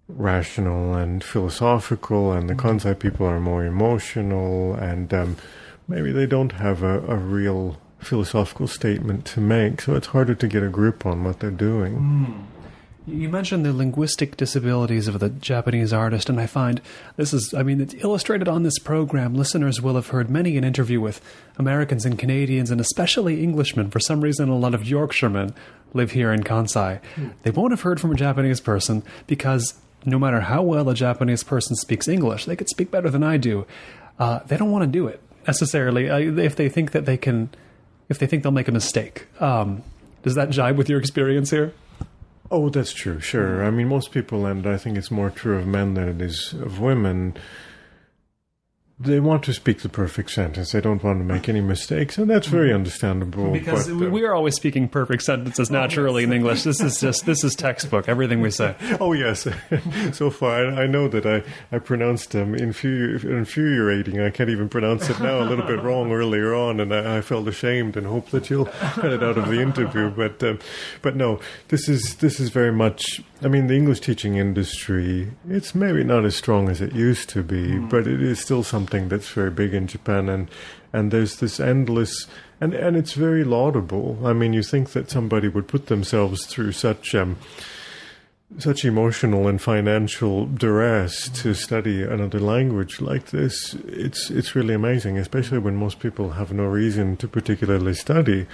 S2: rational and philosophical, and the Kansai people are more emotional, and maybe they don't have a real philosophical statement to make, so it's harder to get a grip on what they're doing.
S1: You mentioned the linguistic disabilities of the Japanese artist, and I find it's illustrated on this program. Listeners will have heard many an interview with Americans and Canadians, and especially Englishmen. For some reason, a lot of Yorkshiremen live here in Kansai. They won't have heard from a Japanese person because no matter how well a Japanese person speaks English, they could speak better than I do. They don't want to do it necessarily if they think that if they think they'll make a mistake. Does that jibe with your experience here?
S2: Oh, that's true, sure. I mean, most people, and I think it's more true of men than it is of women, they want to speak the perfect sentence. They don't want to make any mistakes, and that's very understandable.
S1: Because we are always speaking perfect sentences naturally in English. This is textbook, everything we say.
S2: Oh, yes. So far, I know that I pronounced infuriating. I can't even pronounce it now, a little bit wrong earlier on, and I felt ashamed and hope that you'll cut it out of the interview. But no, this is very much, I mean, the English teaching industry, it's maybe not as strong as it used to be, but it is still something that's very big in Japan, and there's this endless, and it's very laudable. I mean, you think that somebody would put themselves through such emotional and financial duress to study another language like this. It's really amazing, especially when most people have no reason to particularly study.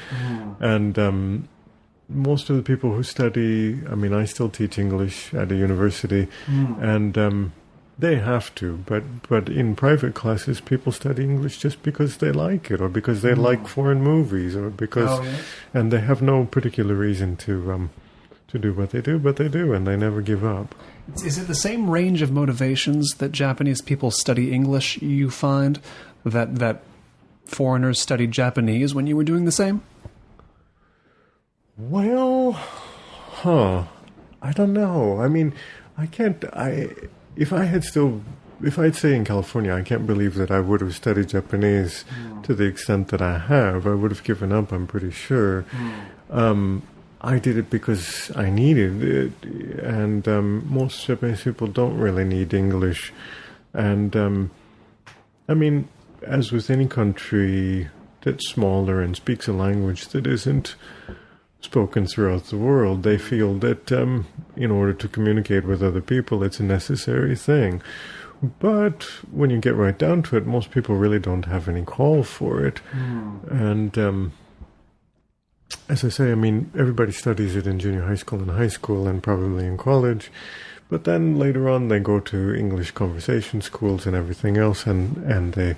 S2: And most of the people who study, I mean, I still teach English at a university, and they have to, but in private classes, people study English just because they like it, or because they like foreign movies, or because, and they have no particular reason to do what they do, but they do, and they never give up.
S1: Is it the same range of motivations that Japanese people study English? You find that foreigners studied Japanese when you were doing the same?
S2: Well, I don't know. I mean, If I'd stayed in California, I can't believe that I would have studied Japanese to the extent that I have. I would have given up, I'm pretty sure. I did it because I needed it, and most Japanese people don't really need English. And, I mean, as with any country, that's smaller and speaks a language that isn't spoken throughout the world. They feel that in order to communicate with other people, it's a necessary thing. But when you get right down to it, most people really don't have any call for it. And as I say, I mean, everybody studies it in junior high school and high school and probably in college. But then later on they go to English conversation schools and everything else, and they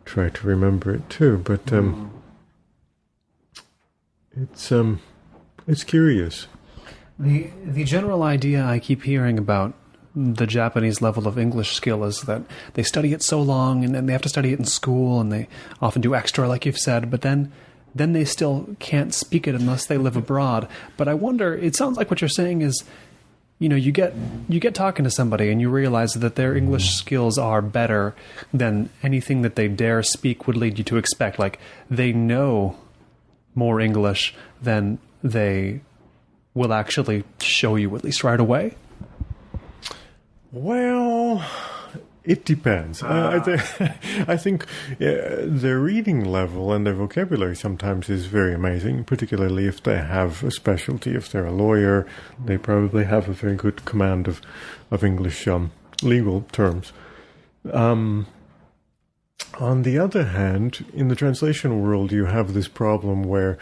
S2: try to remember it too. But it's curious.
S1: The general idea I keep hearing about the Japanese level of English skill is that they study it so long, and then they have to study it in school, and they often do extra, like you've said, but then they still can't speak it unless they live abroad. But I wonder, it sounds like what you're saying is, you know, you get talking to somebody and you realize that their English skills are better than anything that they dare speak would lead you to expect. Like, they know more English than they will actually show you, at least right away.
S2: Well, it depends. I think their reading level and their vocabulary sometimes is very amazing, particularly if they have a specialty. If they're a lawyer, they probably have a very good command of English legal terms. On the other hand, in the translation world, you have this problem where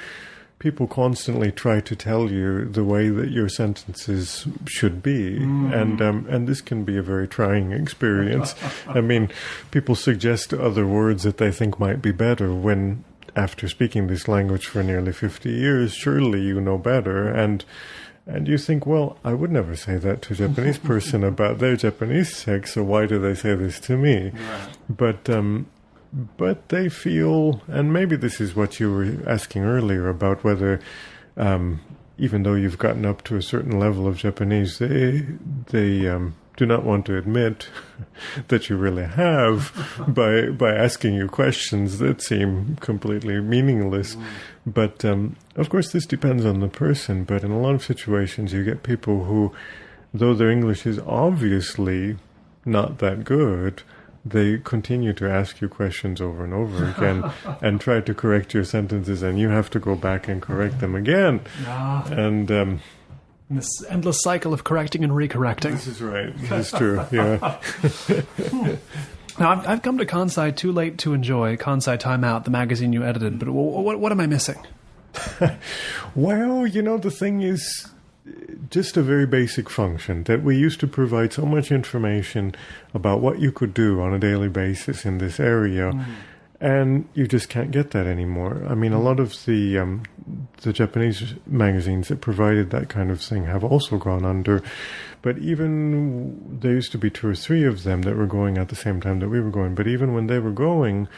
S2: people constantly try to tell you the way that your sentences should be, and this can be a very trying experience. I mean, people suggest other words that they think might be better when, after speaking this language for nearly 50 years, surely you know better, and you think, well, I would never say that to a Japanese person about their Japanese text, so why do they say this to me? Right. But they feel, and maybe this is what you were asking earlier about whether, even though you've gotten up to a certain level of Japanese, they do not want to admit that you really have by asking you questions that seem completely meaningless. But of course, this depends on the person. But in a lot of situations, you get people who, though their English is obviously not that good, they continue to ask you questions over and over again and try to correct your sentences, and you have to go back and correct them again. And
S1: this endless cycle of correcting and recorrecting.
S2: This is right. This is true, yeah.
S1: Now, I've come to Kansai too late to enjoy Kansai Time Out, the magazine you edited, but what am I missing?
S2: Well, you know, the thing is just a very basic function that we used to provide so much information about what you could do on a daily basis in this area, and you just can't get that anymore. I mean, a lot of the Japanese magazines that provided that kind of thing have also gone under, but even there used to be 2 or 3 of them that were going at the same time that we were going, but even when they were going,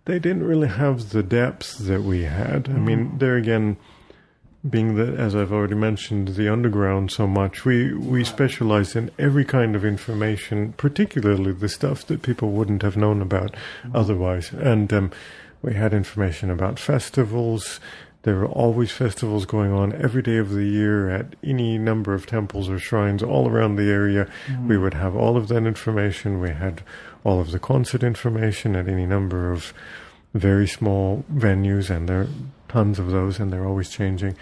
S2: they didn't really have the depth that we had. I mean, there again, being that, as I've already mentioned, the underground so much, we specialized in every kind of information, particularly the stuff that people wouldn't have known about otherwise. And we had information about festivals. There were always festivals going on every day of the year at any number of temples or shrines all around the area. We would have all of that information. We had all of the concert information at any number of very small venues, and there are tons of those, and they're always changing.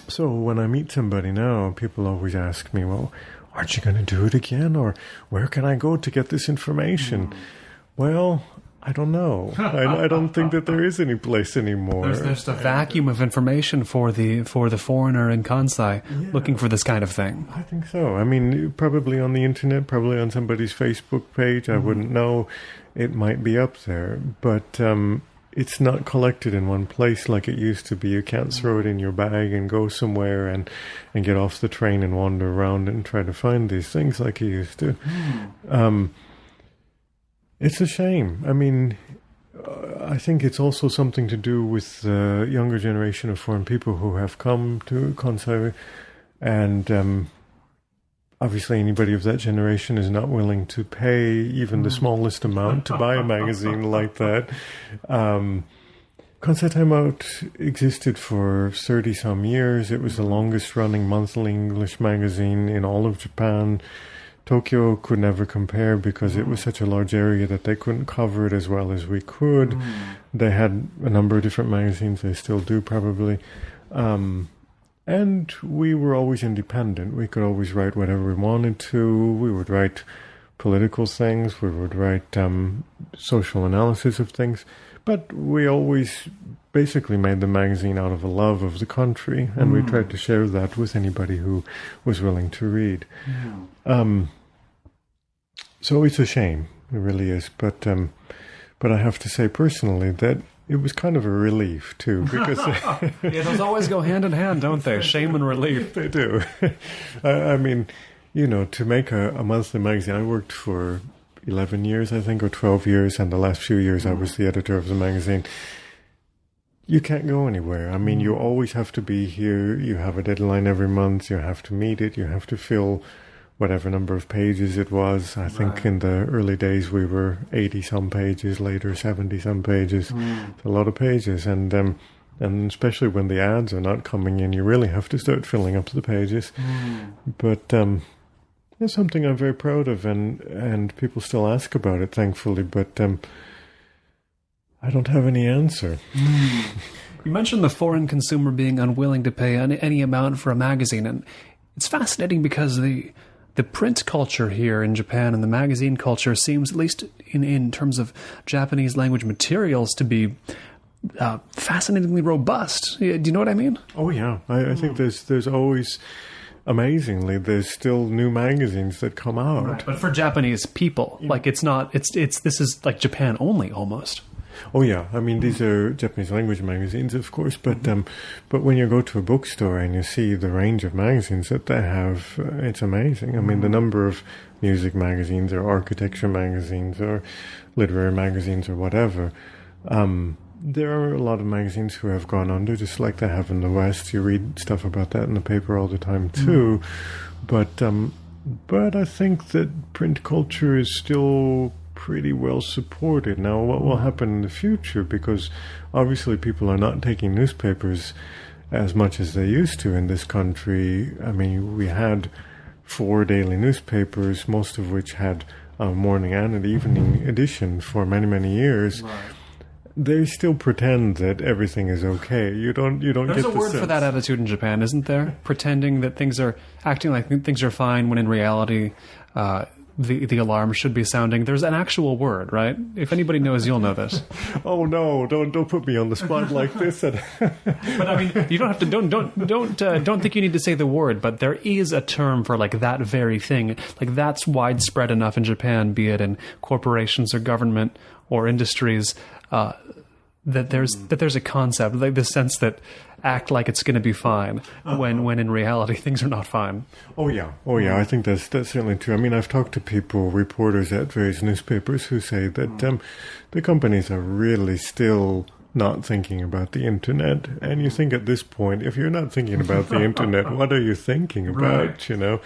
S2: So when I meet somebody now, people always ask me, well, aren't you going to do it again? Or where can I go to get this information? Well, I don't know. I don't think that there is any place anymore.
S1: There's a vacuum of information for the foreigner in Kansai looking for this kind of thing.
S2: I think so. I mean, probably on the internet, probably on somebody's Facebook page. I wouldn't know. It might be up there, but it's not collected in one place like it used to be. You can't throw it in your bag and go somewhere and get off the train and wander around and try to find these things like you used to. It's a shame. I mean, I think it's also something to do with the younger generation of foreign people who have come to Kansai, and obviously anybody of that generation is not willing to pay even the smallest amount to buy a magazine like that. Kansai Time Out existed for 30-some years. It was the longest-running monthly English magazine in all of Japan. Tokyo could never compare because it was such a large area that they couldn't cover it as well as we could. They had a number of different magazines. They still do, probably. And we were always independent. We could always write whatever we wanted to. We would write political things. We would write social analysis of things. But we always basically made the magazine out of a love of the country, and we tried to share that with anybody who was willing to read. So it's a shame, it really is. But I have to say personally that it was kind of a relief too, because
S1: yeah, those always go hand in hand, don't they? Shame and relief.
S2: They do. I mean, to make a monthly magazine, I worked for 11 years, I think, or 12 years, and the last few years I was the editor of the magazine. You can't go anywhere. I mean, you always have to be here. You have a deadline every month. You have to meet it. You have to fill whatever number of pages it was. I think in the early days we were 80-some pages, later 70-some pages. It's a lot of pages. And especially when the ads are not coming in, you really have to start filling up the pages. But it's something I'm very proud of, and people still ask about it, thankfully. But I don't have any answer.
S1: You mentioned the foreign consumer being unwilling to pay any amount for a magazine, and it's fascinating because the print culture here in Japan and the magazine culture seems, at least in terms of Japanese language materials, to be fascinatingly robust. Do you know what I mean?
S2: Oh yeah, I think there's always, amazingly, there's still new magazines that come out.
S1: Right. But for Japanese people, like this is like Japan only almost.
S2: Oh yeah, I mean these are Japanese language magazines, of course, but when you go to a bookstore and you see the range of magazines that they have, it's amazing. I mean the number of music magazines or architecture magazines or literary magazines or whatever. There are a lot of magazines who have gone under, just like they have in the West. You read stuff about that in the paper all the time too, but I think that print culture is still pretty well supported. Now, what will happen in the future? Because obviously people are not taking newspapers as much as they used to in this country. I mean, we had 4 daily newspapers, most of which had a morning and an evening edition for many, many years. Right. They still pretend that everything is okay. You don't
S1: There's
S2: get the
S1: a word
S2: sense.
S1: for that attitude in Japan, isn't there? Pretending that things are acting like things are fine when in reality the alarm should be sounding. There's an actual word, right? If anybody knows, you'll know this.
S2: Oh no! Don't put me on the spot like this.
S1: But I mean, you don't have to. Don't think you need to say the word. But there is a term for like that very thing. Like that's widespread enough in Japan, be it in corporations or government or industries, that there's a concept, like the sense that act like it's going to be fine when in reality things are not fine.
S2: Oh yeah. I think that's certainly true. I mean, I've talked to people, reporters at various newspapers, who say that the companies are really still not thinking about the internet. And you think at this point, if you're not thinking about the internet, what are you thinking about? Right.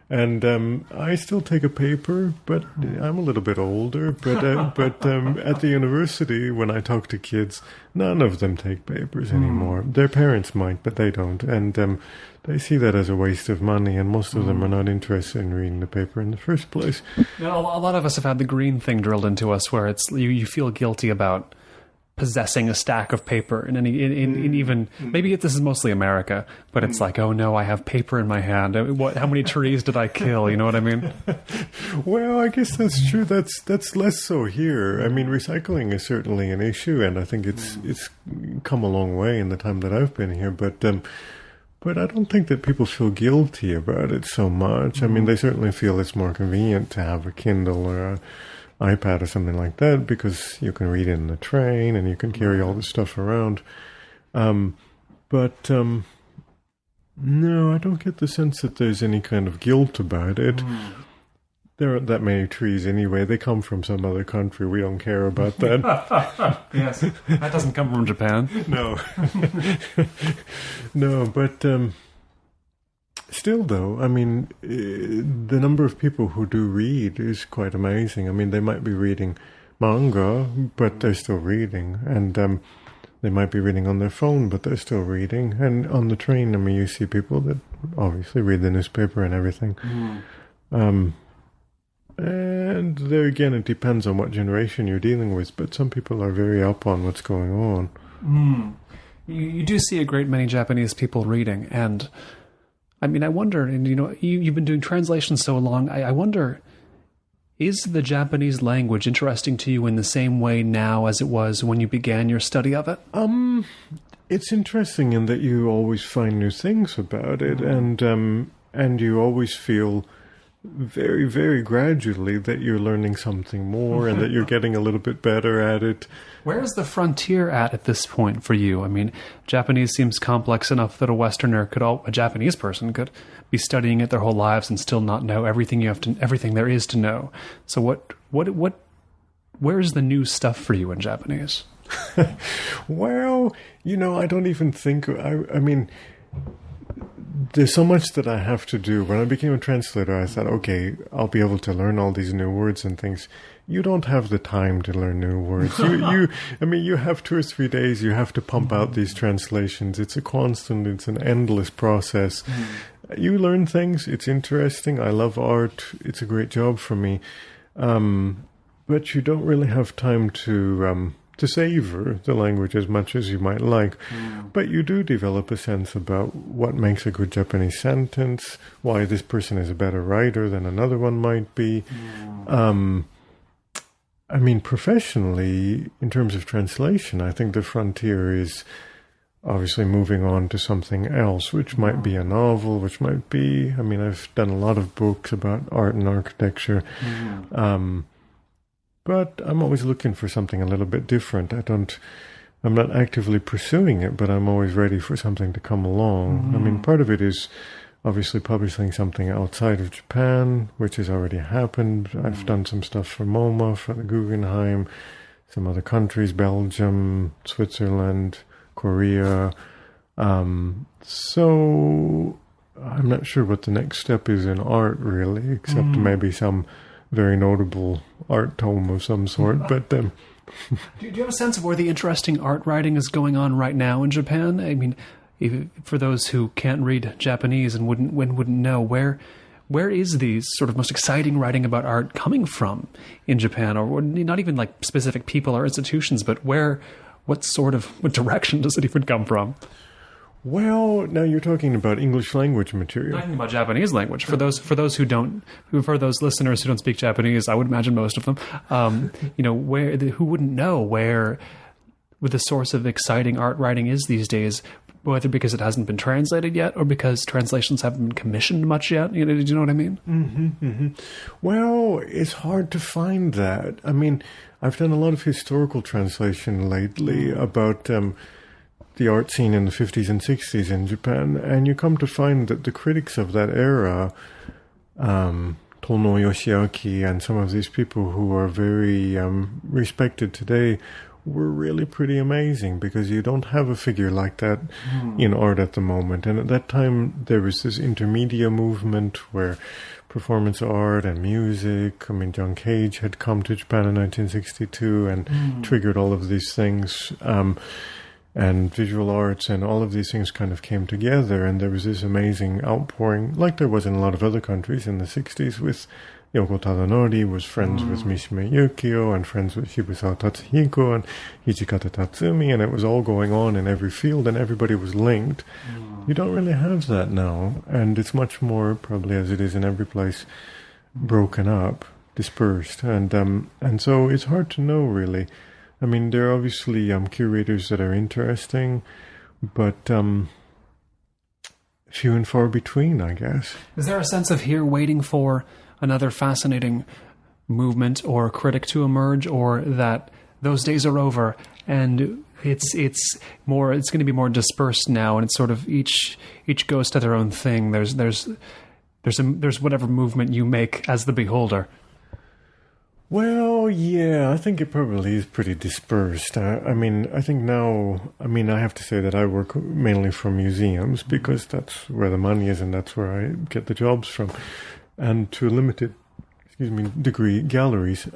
S2: And I still take a paper, but I'm a little bit older. But at the university, when I talk to kids, none of them take papers anymore. Their parents might, but they don't. And they see that as a waste of money, and most of them are not interested in reading the paper in the first place.
S1: Now, a lot of us have had the green thing drilled into us, where it's you feel guilty about possessing a stack of paper, and even maybe this is mostly America, but it's like, oh no, I have paper in my hand. How many trees did I kill? You know what I mean?
S2: Well, I guess that's true. That's less so here. I mean, recycling is certainly an issue, and I think it's come a long way in the time that I've been here. But I don't think that people feel guilty about it so much. I mean, they certainly feel it's more convenient to have a Kindle or a iPad or something like that, because you can read it in the train and you can carry all this stuff around. But no, I don't get the sense that there's any kind of guilt about it. There aren't that many trees anyway. They come from some other country. We don't care about that.
S1: Yes, that doesn't come from Japan.
S2: No. No, but still, though, I mean, the number of people who do read is quite amazing. I mean, they might be reading manga, but they're still reading. And they might be reading on their phone, but they're still reading. And on the train, I mean, you see people that obviously read the newspaper and everything. And there again, it depends on what generation you're dealing with, but some people are very up on what's going on.
S1: You do see a great many Japanese people reading, and I mean, I wonder, and you've been doing translations so long, I wonder, is the Japanese language interesting to you in the same way now as it was when you began your study of it?
S2: It's interesting in that you always find new things about it, and you always feel very, very gradually that you're learning something more and that you're getting a little bit better at it.
S1: Where is the frontier at this point for you? I mean, Japanese seems complex enough that a Japanese person could be studying it their whole lives and still not know everything there is to know. So where's the new stuff for you in Japanese?
S2: Well, I don't even think, I mean, there's so much that I have to do. When I became a translator, I thought, okay, I'll be able to learn all these new words and things. You don't have the time to learn new words. You have 2 or 3 days. You have to pump out these translations. It's an endless process. You learn things. It's interesting. I love art. It's a great job for me. But you don't really have time to savor the language as much as you might like. But you do develop a sense about what makes a good Japanese sentence, why this person is a better writer than another one might be. I mean, professionally, in terms of translation, I think the frontier is obviously moving on to something else, which might be a novel, which might be, I mean, I've done a lot of books about art and architecture. But I'm always looking for something a little bit different. I'm not actively pursuing it, but I'm always ready for something to come along. I mean, part of it is obviously publishing something outside of Japan, which has already happened. I've done some stuff for MoMA, for the Guggenheim, some other countries, Belgium, Switzerland, Korea. So I'm not sure what the next step is in art, really, except maybe some very notable art tome of some sort. But do
S1: you have a sense of where the interesting art writing is going on right now in Japan? I mean, for those who can't read Japanese and wouldn't know, where is the sort of most exciting writing about art coming from in Japan, or not even like specific people or institutions, but what direction does it even come from?
S2: Well, now you're talking about English language material.
S1: Talking about Japanese language. For those listeners who don't speak Japanese, I would imagine most of them. Who wouldn't know where the source of exciting art writing is these days, whether because it hasn't been translated yet or because translations haven't been commissioned much yet. Do you know what I mean?
S2: Well, it's hard to find that. I mean, I've done a lot of historical translation lately about the art scene in the 50s and 60s in Japan, and you come to find that the critics of that era, Tono Yoshiaki and some of these people who are very respected today, were really pretty amazing, because you don't have a figure like that in art at the moment. And at that time, there was this intermedia movement where performance art and music, I mean, John Cage had come to Japan in 1962 and triggered all of these things. And visual arts and all of these things kind of came together, and there was this amazing outpouring, like there was in a lot of other countries in the 60s, with Yoko Tadanori was friends with Mishima Yukio and friends with Shibusawa Tatsuhiko and Hijikata Tatsumi, and it was all going on in every field and everybody was linked. You don't really have that now, and it's much more, probably as it is in every place, broken up, dispersed, and so it's hard to know, really. I mean, there are obviously curators that are interesting, but few and far between, I guess.
S1: Is there a sense of here waiting for another fascinating movement or critic to emerge, or that those days are over and it's going to be more dispersed now, and it's sort of each goes to their own thing? There's whatever movement you make as the beholder.
S2: Well, yeah, I think it probably is pretty dispersed. I mean, I think now, I have to say that I work mainly for museums, because that's where the money is and that's where I get the jobs from. And to a limited, degree, galleries.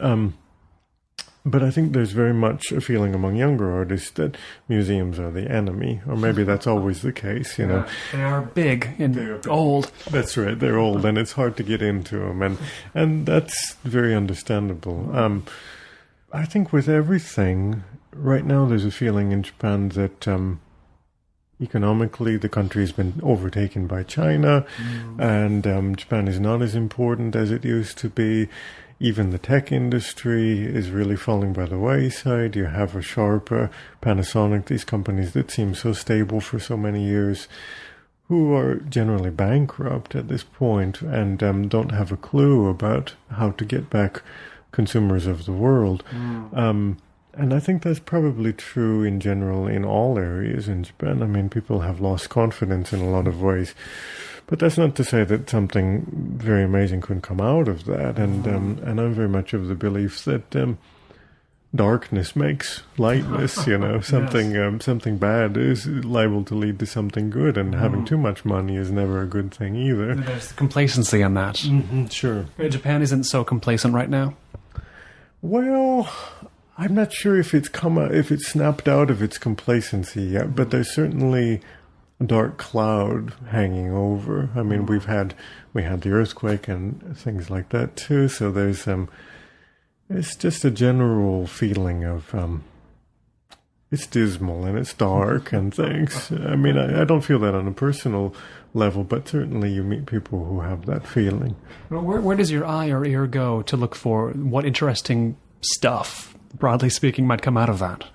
S2: But I think there's very much a feeling among younger artists that museums are the enemy, or maybe that's always the case, you know.
S1: They are big and old.
S2: That's right, they're old, and it's hard to get into them, and that's very understandable. I think with everything, right now there's a feeling in Japan that economically the country has been overtaken by China, and Japan is not as important as it used to be. Even the tech industry is really falling by the wayside. You have a Sharp, Panasonic, these companies that seem so stable for so many years, who are generally bankrupt at this point and don't have a clue about how to get back consumers of the world. And I think that's probably true in general in all areas in Japan. I mean, people have lost confidence in a lot of ways. But that's not to say that something very amazing couldn't come out of that. And I'm very much of the belief that darkness makes lightness. You know, something bad is liable to lead to something good, and having too much money is never a good thing either.
S1: There's complacency in that.
S2: Sure.
S1: Japan isn't so complacent right now.
S2: Well, I'm not sure if it's snapped out of its complacency yet, but there's certainly dark cloud hanging over. I mean, we had the earthquake and things like that too. So there's it's just a general feeling of it's dismal and it's dark and things. I mean, I don't feel that on a personal level, but certainly you meet people who have that feeling.
S1: Where does your eye or ear go to look for what interesting stuff, broadly speaking, might come out of that?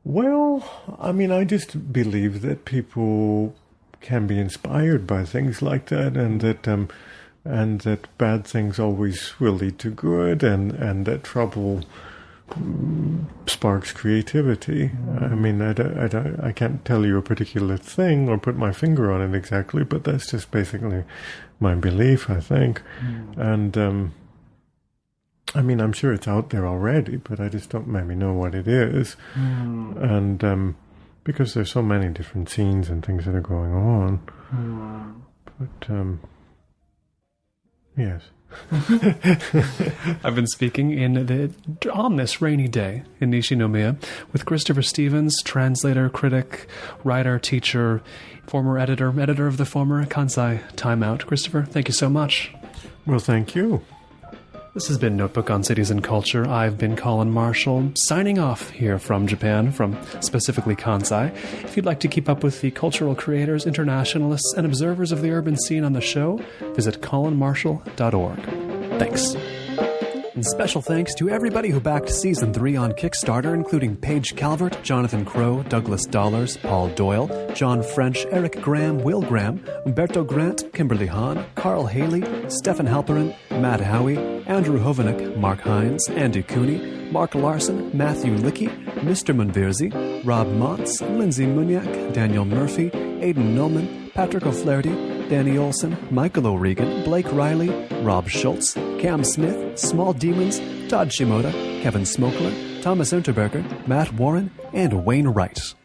S2: Well, I mean, I just believe that people can be inspired by things like that, and that bad things always will lead to good, and that trouble sparks creativity. I mean, I can't tell you a particular thing or put my finger on it exactly, but that's just basically my belief, I think. And I mean, I'm sure it's out there already, but I just don't maybe know what it is. And because there's so many different scenes and things that are going on. But, yes.
S1: I've been speaking on this rainy day in Nishinomiya with Christopher Stevens, translator, critic, writer, teacher, former editor of the former Kansai Time Out. Christopher, thank you so much.
S2: Well, thank you.
S1: This has been Notebook on Cities and Culture. I've been Colin Marshall, signing off here from Japan, from specifically Kansai. If you'd like to keep up with the cultural creators, internationalists, and observers of the urban scene on the show, visit colinmarshall.org. Thanks. And special thanks to everybody who backed Season 3 on Kickstarter, including Paige Calvert, Jonathan Crow, Douglas Dollars, Paul Doyle, John French, Eric Graham, Will Graham, Umberto Grant, Kimberly Hahn, Carl Haley, Stefan Halperin, Matt Howie, Andrew Hovenick, Mark Hines, Andy Cooney, Mark Larson, Matthew Lickey, Mr. Munvirzi, Rob Montz, Lindsay Muniak, Daniel Murphy, Aidan Millman, Patrick O'Flaherty, Danny Olson, Michael O'Regan, Blake Riley, Rob Schultz, Cam Smith, Small Demons, Todd Shimoda, Kevin Smokler, Thomas Unterberger, Matt Warren, and Wayne Wright.